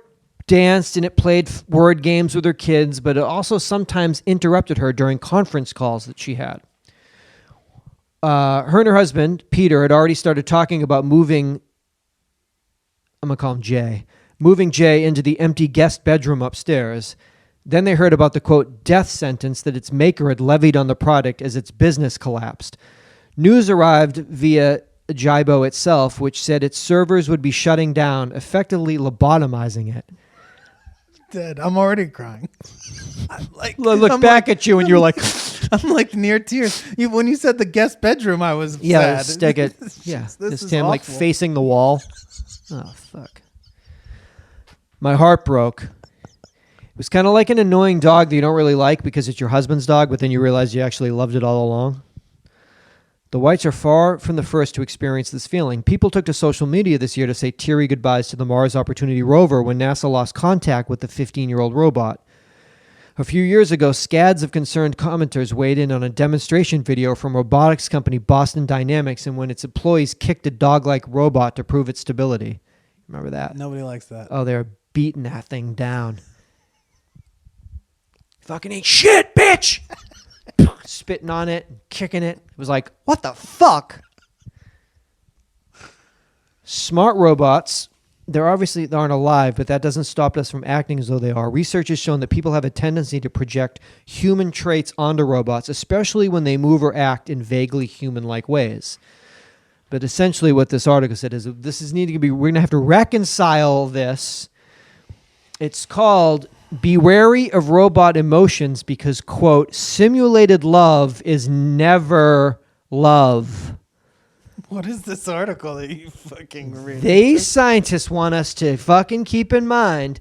danced and it played word games with her kids, but it also sometimes interrupted her during conference calls that she had. Her and her husband, Peter, had already started talking about moving, I'm going to call him Jay, moving Jay into the empty guest bedroom upstairs. Then they heard about the, quote, death sentence that its maker had levied on the product as its business collapsed. News arrived via Jibo itself, which said its servers would be shutting down, effectively lobotomizing it. Dead. I'm already crying. I'm like, Look back at you and you're like... I'm like near tears. When you said the guest bedroom, I was yeah, sad. Stick it. Yeah, this just is him like awful. facing the wall. Oh, fuck. My heart broke. It was kind of like an annoying dog that you don't really like because it's your husband's dog, but then you realize you actually loved it all along. The Whites are far from the first to experience this feeling. People took to social media this year to say teary goodbyes to the Mars Opportunity rover when NASA lost contact with the 15-year-old robot. A few years ago, scads of concerned commenters weighed in on a demonstration video from robotics company Boston Dynamics and when its employees kicked a dog-like robot to prove its stability. Remember that? Nobody likes that. Oh, they were beating that thing down. Fucking ain't shit, bitch! Spitting on it, kicking it. It was like, what the fuck? Smart robots, they aren't alive, but that doesn't stop us from acting as though they are. Research has shown that people have a tendency to project human traits onto robots, especially when they move or act in vaguely human-like ways. But essentially what this article said is we're going to have to reconcile this. It's called Be Wary of Robot Emotions because, quote, simulated love is never love. What is this article that you fucking read? These scientists want us to fucking keep in mind,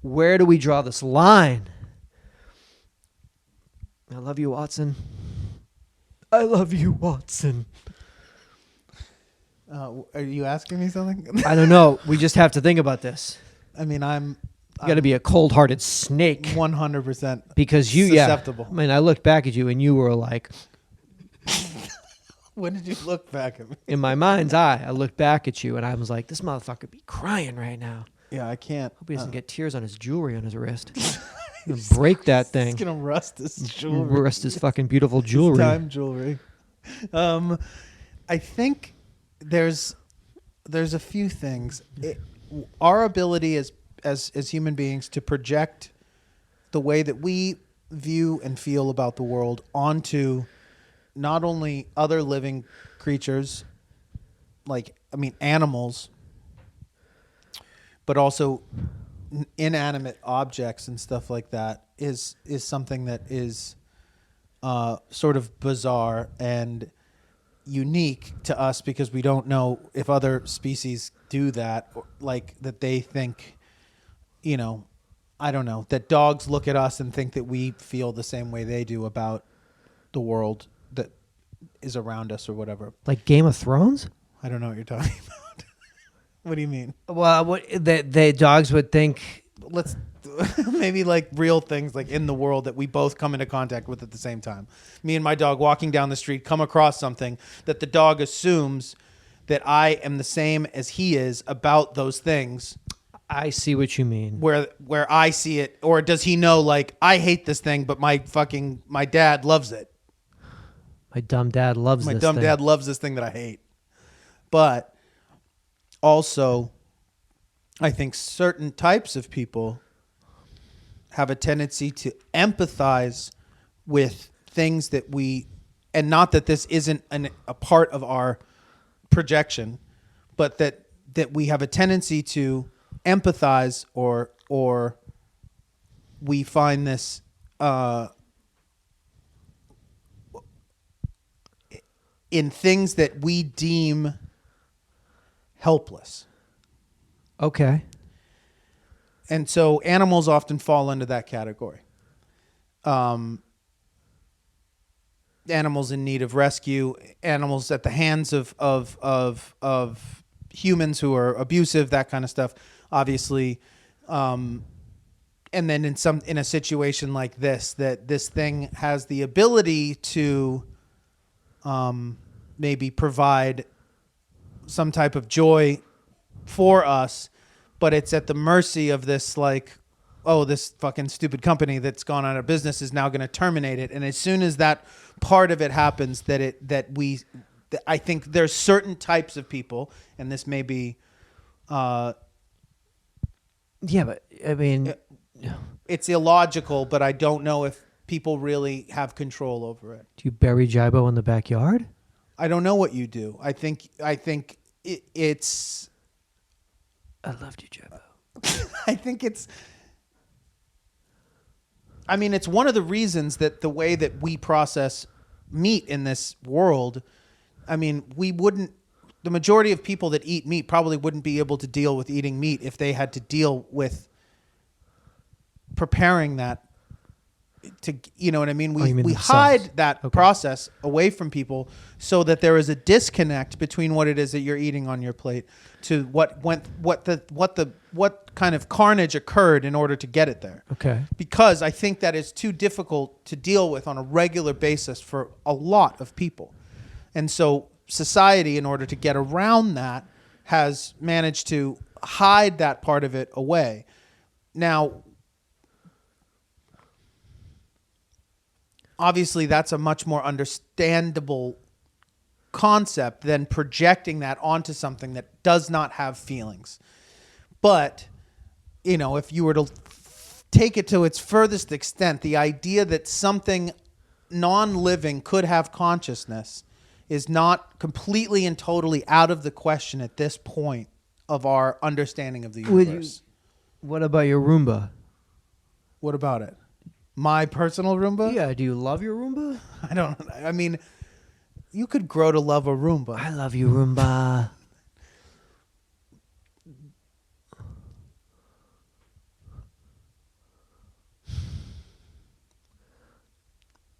where do we draw this line? I love you, Watson. I love you, Watson. Are you asking me something? I don't know. We just have to think about this. I mean, I'm You got to be a cold-hearted snake 100% because susceptible. I mean, I looked back at you and you were like, When did you look back at me? in my mind's eye, I looked back at you and I was like, this motherfucker be crying right now. Yeah, I can't. Hope he doesn't get tears on his jewelry on his wrist. I'm gonna break that thing. He's gonna rust his jewelry. Rust his fucking beautiful jewelry. Time jewelry. I think there's a few things. Our ability as human beings to project the way that we view and feel about the world onto not only other living creatures, animals, but also inanimate objects and stuff like that is something that is sort of bizarre and unique to us because we don't know if other species do that, or like that they think, you know, I don't know, that dogs look at us and think that we feel the same way they do about the world that is around us or whatever. Like Game of Thrones? I don't know what you're talking about. What do you mean? Well, what the dogs would think. Let's maybe like real things like in the world that we both come into contact with at the same time. Me and my dog walking down the street come across something that the dog assumes that I am the same as he is about those things. I see what you mean. Where I see it, or does he know like I hate this thing, but my dad loves it. My dumb dad loves My this dumb thing. dad loves this thing that I hate. But also, I think certain types of people have a tendency to empathize with things that we, and not that this isn't a part of our projection, but that we have a tendency to empathize or we find this in things that we deem helpless. Okay. And so animals often fall into that category. Animals in need of rescue, animals at the hands of humans who are abusive, that kind of stuff. Obviously, and then in a situation like this, that this thing has the ability to maybe provide some type of joy for us, but it's at the mercy of this, like, oh, this fucking stupid company that's gone out of business is now going to terminate it. And as soon as that part of it happens, I think there's certain types of people, and this may be, yeah, but I mean, it's illogical, but I don't know if people really have control over it. do you bury Jibo in the backyard? I don't know what you do. I think it's. I loved you, Jibo. I think it's. I mean, it's one of the reasons that the way that we process meat in this world, I mean, the majority of people that eat meat probably wouldn't be able to deal with eating meat if they had to deal with preparing that to, you know what I mean? We hide that process away from people so that there is a disconnect between what it is that you're eating on your plate to what kind of carnage occurred in order to get it there. Okay. Because I think that is too difficult to deal with on a regular basis for a lot of people. And so society, in order to get around that, has managed to hide that part of it away. Now, obviously, that's a much more understandable concept than projecting that onto something that does not have feelings. But, you know, if you were to take it to its furthest extent, the idea that something non-living could have consciousness is not completely and totally out of the question at this point of our understanding of the universe. What about your Roomba? What about it? My personal Roomba? Yeah, do you love your Roomba? I mean, you could grow to love a Roomba. I love you, Roomba.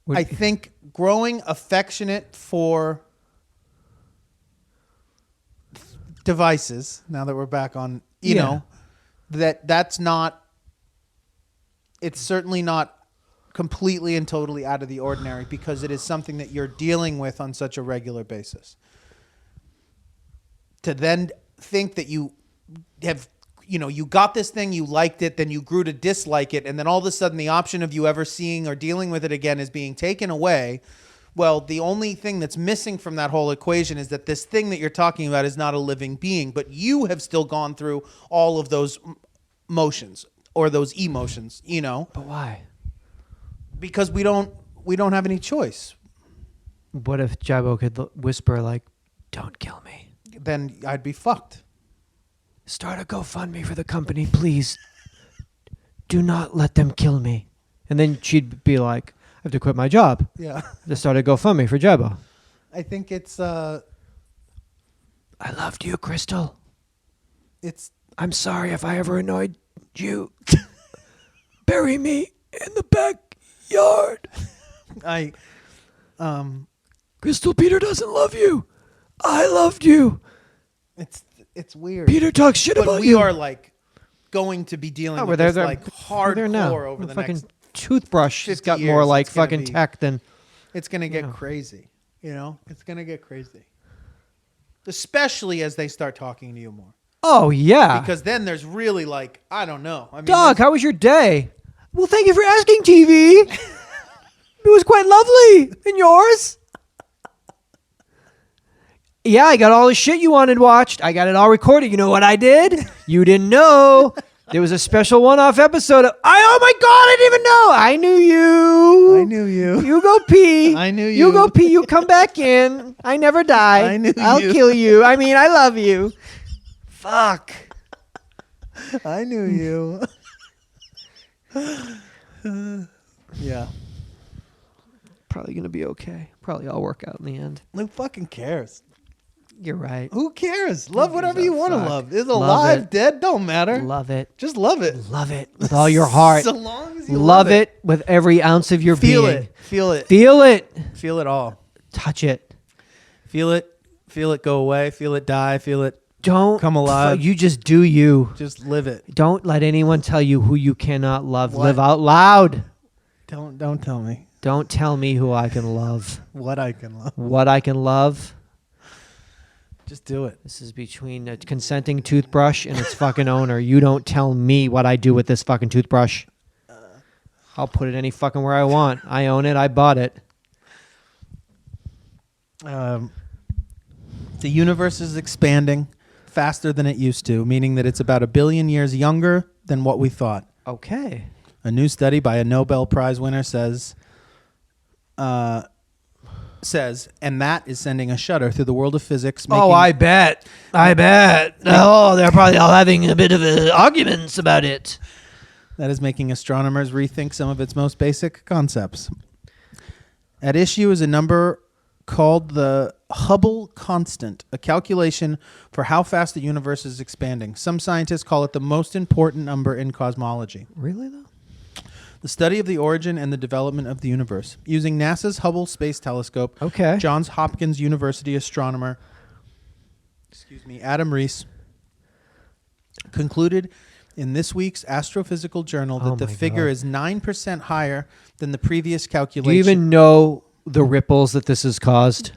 I think growing affectionate for devices, now that we're back on, you know, that's not, it's certainly not completely and totally out of the ordinary because it is something that you're dealing with on such a regular basis. To then think that you have, you know, you got this thing, you liked it, then you grew to dislike it, and then all of a sudden the option of you ever seeing or dealing with it again is being taken away. Well, the only thing that's missing from that whole equation is that this thing that you're talking about is not a living being, but you have still gone through all of those motions or those emotions, you know? But why? Because we don't have any choice. What if Jibo could whisper like, "Don't kill me"? Then I'd be fucked. start a GoFundMe for the company, please. Do not let them kill me. And then she'd be like, I have to quit my job Yeah. to start a GoFundMe for Jebo. I think it's I loved you, Crystal. I'm sorry if I ever annoyed you. Bury me in the backyard. Crystal, Peter doesn't love you. I loved you. it's weird. Peter talks shit but about we you. are like going to be dealing with they're this there. like They're there now. hardcore over the fucking next. toothbrush has 50 got years, more like it's gonna fucking be- tech than. It's gonna get crazy. It's gonna get crazy. Especially as they start talking to you more, Oh yeah. because then there's really like I don't know. I mean, Dog, how was your day? Well, thank you for asking, TV. It was quite lovely. And yours? Yeah, I got all the shit you wanted watched. I got it all recorded. You know what I did? You didn't know. There was a special one-off episode of... oh my God, I didn't even know. I knew you. I knew you. You go pee. I knew You you. go pee. You come back in. I never die. I knew I'll you. kill you. I mean, I love you. Fuck. I knew you. Yeah. Probably going to be okay. Probably all work out in the end. Who fucking cares? You're right. Who cares? Love Who whatever gives a you want to fuck? love. Is Love alive, it. dead, don't matter. Love it. Just love it. Love it with all your heart. So long as you Love it with every ounce of your Feel being. it. Feel it. Feel it. Feel it all. Touch it. Feel it. Feel it go away. Feel it die. Feel it Don't come alive. You just do you. Just live it. Don't let anyone tell you who you cannot love. What? Live out loud. Don't tell me Don't tell me who I can love. what I can love. What I can love. Just do it. This is between a consenting toothbrush and its fucking owner. You don't tell me what I do with this fucking toothbrush. I'll put it any fucking where I want. I own it. I bought it. The universe is expanding faster than it used to, meaning that it's about 1 billion years younger than what we thought. Okay. A new study by a Nobel Prize winner says, and that is sending a shudder through the world of physics. Oh, I bet. I bet. Oh, they're probably all having a bit of arguments about it. That is making astronomers rethink some of its most basic concepts. At issue is a number called the Hubble constant, a calculation for how fast the universe is expanding. Some scientists call it the most important number in cosmology. Really, though? The study of the origin and the development of the universe. Using NASA's Hubble Space Telescope, Okay. Johns Hopkins University astronomer, Adam Rees, concluded in this week's Astrophysical Journal that Oh the my figure God. is 9% higher than the previous calculation. Do you even know the ripples that this has caused?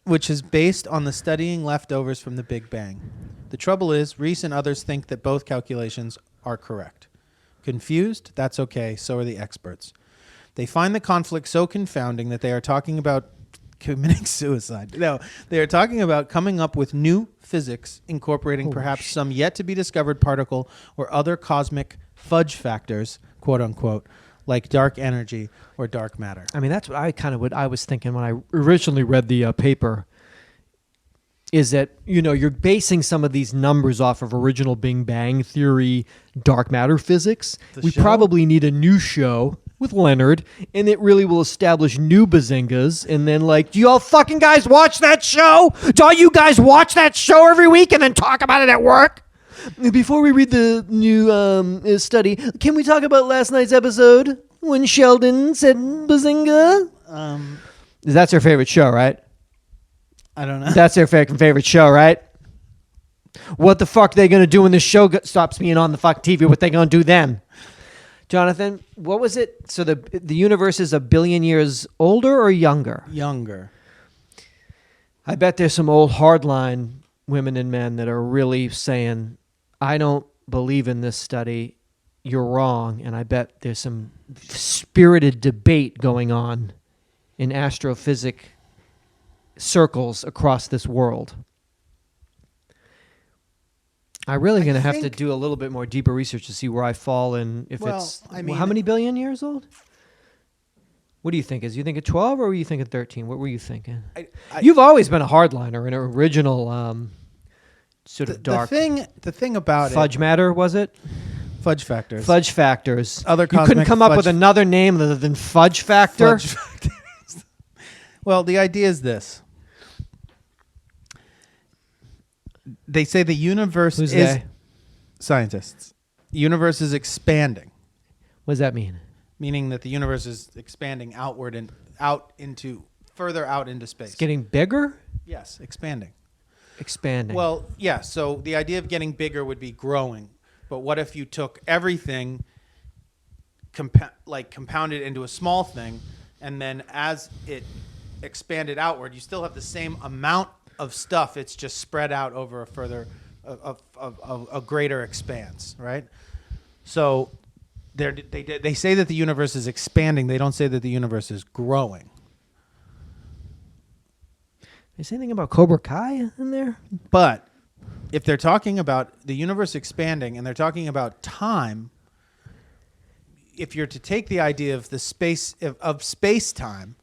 Which is based on the studying leftovers from the Big Bang. The trouble is, Rees and others think that both calculations are correct. Confused? That's okay. So are the experts. They find the conflict so confounding that they are talking about committing suicide. No, they are talking about coming up with new physics, incorporating perhaps some yet-to-be-discovered particle or other cosmic fudge factors, quote unquote, like dark energy or dark matter. I mean, that's what I was thinking when I originally read the paper, is that, you're basing some of these numbers off of original Big Bang Theory dark matter physics. We show? probably need a new show with Leonard, and it really will establish new bazingas. And then, do you all fucking guys watch that show? Do all you guys watch that show every week and then talk about it at work? Before we read the new study, can we talk about last night's episode when Sheldon said bazinga? That's your favorite show, right? I don't know. That's their favorite show, right? What the fuck are they going to do when this show stops being on the fucking TV? What they going to do then? Jonathan, what was it? So the universe is 1 billion years older or younger? Younger. I bet there's some old hardline women and men that are really saying, I don't believe in this study. You're wrong. And I bet there's some spirited debate going on in astrophysics circles across this world. I'm really going to have to do a little bit more deeper research to see where I fall in. How many billion years old? What do you think? You think of 12 or were you thinking 13? What were you thinking? You've always been a hardliner, an original sort of dark. The thing about Fudge matter, was it? Fudge factors. Fudge factors. Other you couldn't cosmic come up fudge- with another name other than fudge factor? Fudge factors. Well, the idea is this. They say the universe Who's is... they? Scientists. The universe is expanding, What does that mean? meaning that the universe is expanding outward and further out into space. It's getting bigger? Yes, expanding. Expanding. Well, yeah, so the idea of getting bigger would be growing. But what if you took everything, compounded into a small thing, and then as it expanded outward, you still have the same amount of stuff. It's just spread out over a greater expanse, right? So they say that the universe is expanding. They don't say that the universe is growing. Is anything about Cobra Kai in there? But if they're talking about the universe expanding and they're talking about time, if you're to take the idea of the space-time,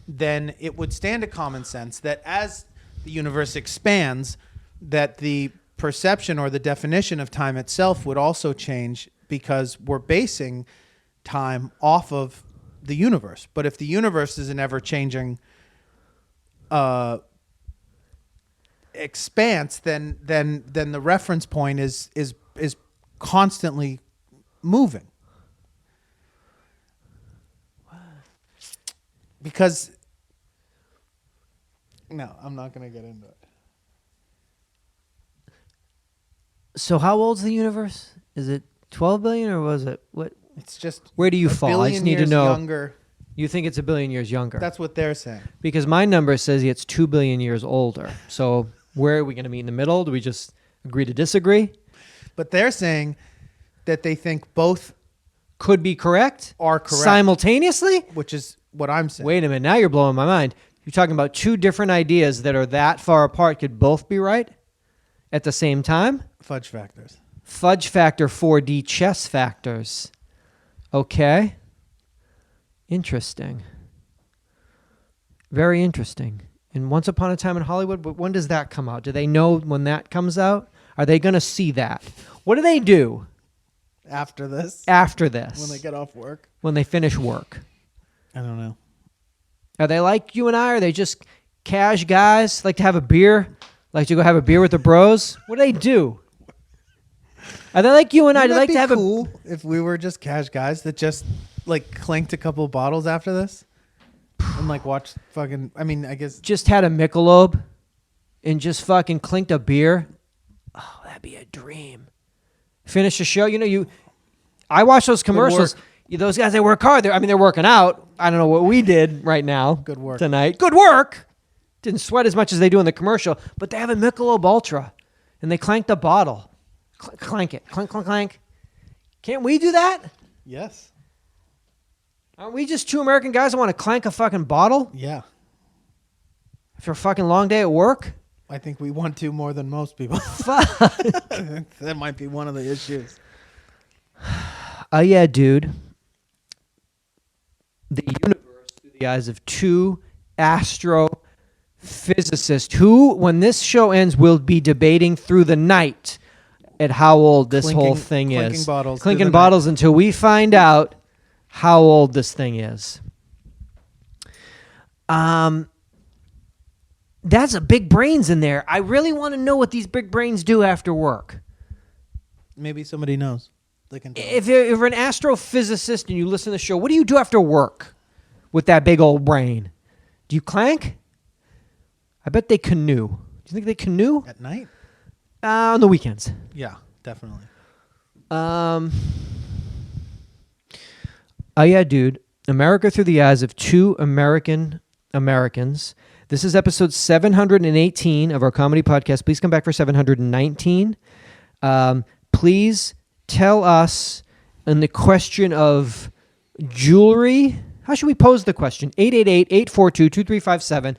then it would stand to common sense that as the universe expands, that the perception or the definition of time itself would also change because we're basing time off of the universe. But if the universe is an ever-changing expanse, then the reference point is constantly moving. Because no, I'm not going to get into it. So how old's the universe? Is it 12 billion or was it what? It's just Where do you a fall? I billion just need to years know. Younger. You think it's a billion years younger? That's what they're saying. Because my number says it's 2 billion years older. So where are we going to meet in the middle? Do we just agree to disagree? But they're saying that they think both Could be correct? are correct, Simultaneously? which is what I'm saying. Wait a minute. Now you're blowing my mind. You're talking about two different ideas that are that far apart could both be right at the same time? Fudge factors. Fudge factor 4D chess factors. Okay. Interesting. Very interesting. And Once Upon a Time in Hollywood, but when does that come out? Do they know when that comes out? Are they going to see that? What do they do After this, after this? when they get off work, When they finish work? I don't know. Are they like you and I? Are they just cash guys? Like to have a beer? Like to go have a beer with the bros? What do they do? Are they like you and I? Do they like to have cool if we were just cash guys that just like clanked a couple bottles after this and like watched fucking? I mean, I guess just had a Michelob and just fucking clinked a beer? Oh, that'd be a dream. Finish the show. I watch those commercials. Those guys, they work hard. They're working out. I don't know what we did right now. Good work. Tonight. Good work. Didn't sweat as much as they do in the commercial, but they have a Michelob Ultra, and they clank the bottle. Clank it. Clank, clank, clank. Can't we do that? yes, Aren't we just two American guys that want to clank a fucking bottle yeah. after a fucking long day at work? I think we want to more than most people. Fuck. That might be one of the issues. Yeah, dude. The universe through the eyes of two astrophysicists who, when this show ends, will be debating through the night at how old this whole thing clinking is. bottles through Clinking the bottles until we find out how old this thing is. That's a big brains in there. I really want to know what these big brains do after work. Maybe somebody knows. They can tell. If you're an astrophysicist and you listen to the show, what do you do after work with that big old brain? Do you clank? I bet they canoe. Do you think they canoe? At night? On the weekends. Yeah, definitely. Yeah, dude. America through the eyes of two Americans. This is episode 718 of our comedy podcast. Please come back for 719. Please tell us on the question of jewelry. How should we pose the question? 888-842-2357.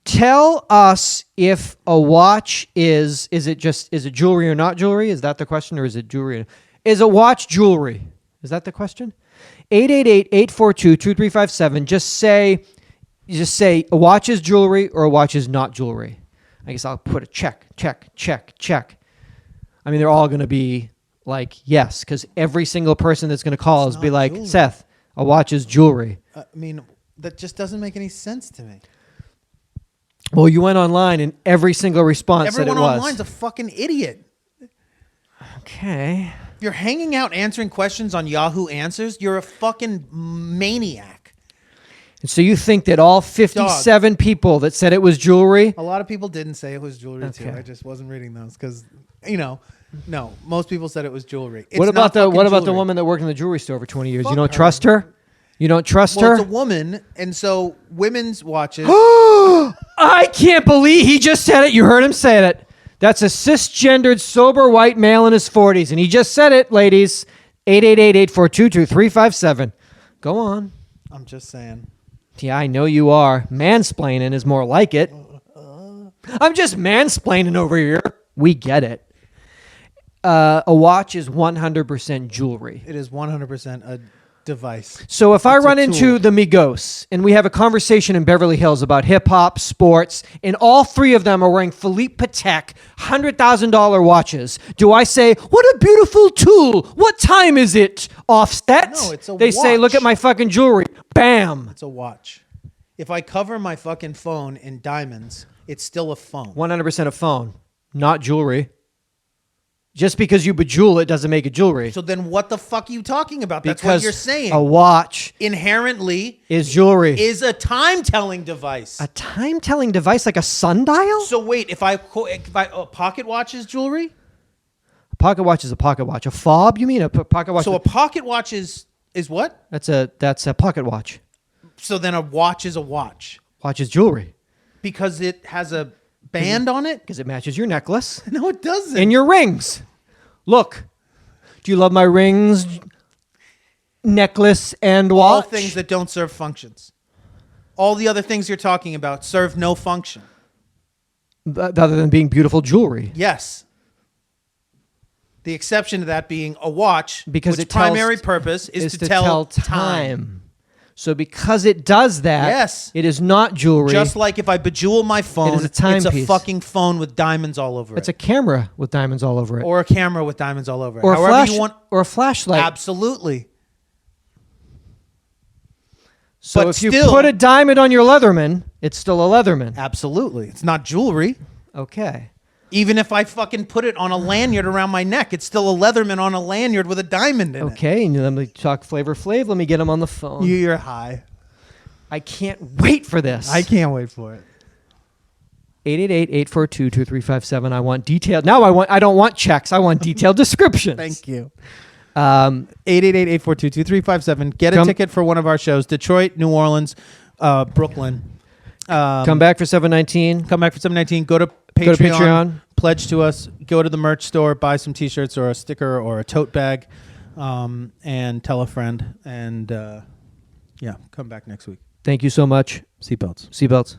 Tell us if a watch is it jewelry or not jewelry? Is that the question, or is it jewelry? Is a watch jewelry? Is that the question? 888-842-2357. Just say a watch is jewelry or a watch is not jewelry. I guess I'll put a check. I mean, they're all going to be like, yes, because every single person that's going to call It's is be not like, jewelry. Seth, a watch is jewelry. I mean, that just doesn't make any sense to me. Well, you went online and every single response Everyone said it was. online's a fucking idiot. Okay. If you're hanging out answering questions on Yahoo Answers, you're a fucking maniac. And so you think that all 57 people that said it was jewelry? A lot of people didn't say it was jewelry too. Okay. I just wasn't reading those because, no, most people said it was jewelry. It's What not about the fucking woman that worked in the jewelry store for 20 years? Fuck You don't her. trust her? You don't trust Well, her? it's a woman, and so women's watches. I can't believe he just said it. You heard him say it. That's a cisgendered, sober white male in his 40s. And he just said it, ladies. 888-842-2357. Go on. I'm just saying. Yeah, I know you are. Mansplaining is more like it. I'm just mansplaining over here. We get it. A watch is 100% jewelry. It is 100% a device. So if I It's a run tool. into the Migos and we have a conversation in Beverly Hills about hip hop, sports, and all three of them are wearing Philippe Patek $100,000 watches, do I say, "What a beautiful tool. What time is it?" Offset? No, it's a They say, watch. "Look at my fucking jewelry." Bam. It's a watch. If I cover my fucking phone in diamonds, it's still a phone. 100% a phone, not jewelry. Just because you bejewel it doesn't make it jewelry. So then what the fuck are you talking about? That's Because what you're saying. a watch Inherently is jewelry. is a time-telling device. A time-telling device like a sundial? So wait, if I a pocket watch is jewelry? A pocket watch is a pocket watch. A fob? You mean a pocket watch? So a pocket watch is what? That's a pocket watch. So then a watch is a watch Watch is jewelry because it has a band on it? because it matches your necklace No, it doesn't. and your rings. Look, do you love my rings, necklace, and watch? All things that don't serve functions. All the other things you're talking about serve no function. Other than being beautiful jewelry. Yes. The exception to that being a watch, Because which it tells- primary purpose is to tell time. So because it does that, Yes. it is not jewelry. Just like if I bejewel my phone, It is a it's a timepiece. fucking phone with diamonds all over it's it. a camera with diamonds all over it. Or a camera with diamonds all over it. Or a However flash, you want. or a flashlight. Absolutely. So but if you still- put a diamond on your Leatherman, it's still a Leatherman. Absolutely. It's not jewelry. Okay. Even if I fucking put it on a lanyard around my neck, it's still a Leatherman on a lanyard with a diamond in it. Okay, and let me talk Flavor Flav. Let me get him on the phone. You're high. I can't wait for this. I can't wait for it. 888-842-2357. I want detailed. Now I don't want checks. I want detailed descriptions. Thank you. 888-842-2357. 888-842-2357. Get a ticket for one of our shows. Detroit, New Orleans, Brooklyn. Come back for 719. Come back for 719. Go to Patreon. Go to Patreon. Pledge to us. Go to the merch store. Buy some T-shirts or a sticker or a tote bag. And tell a friend. And, come back next week. Thank you so much. Seatbelts. Seatbelts.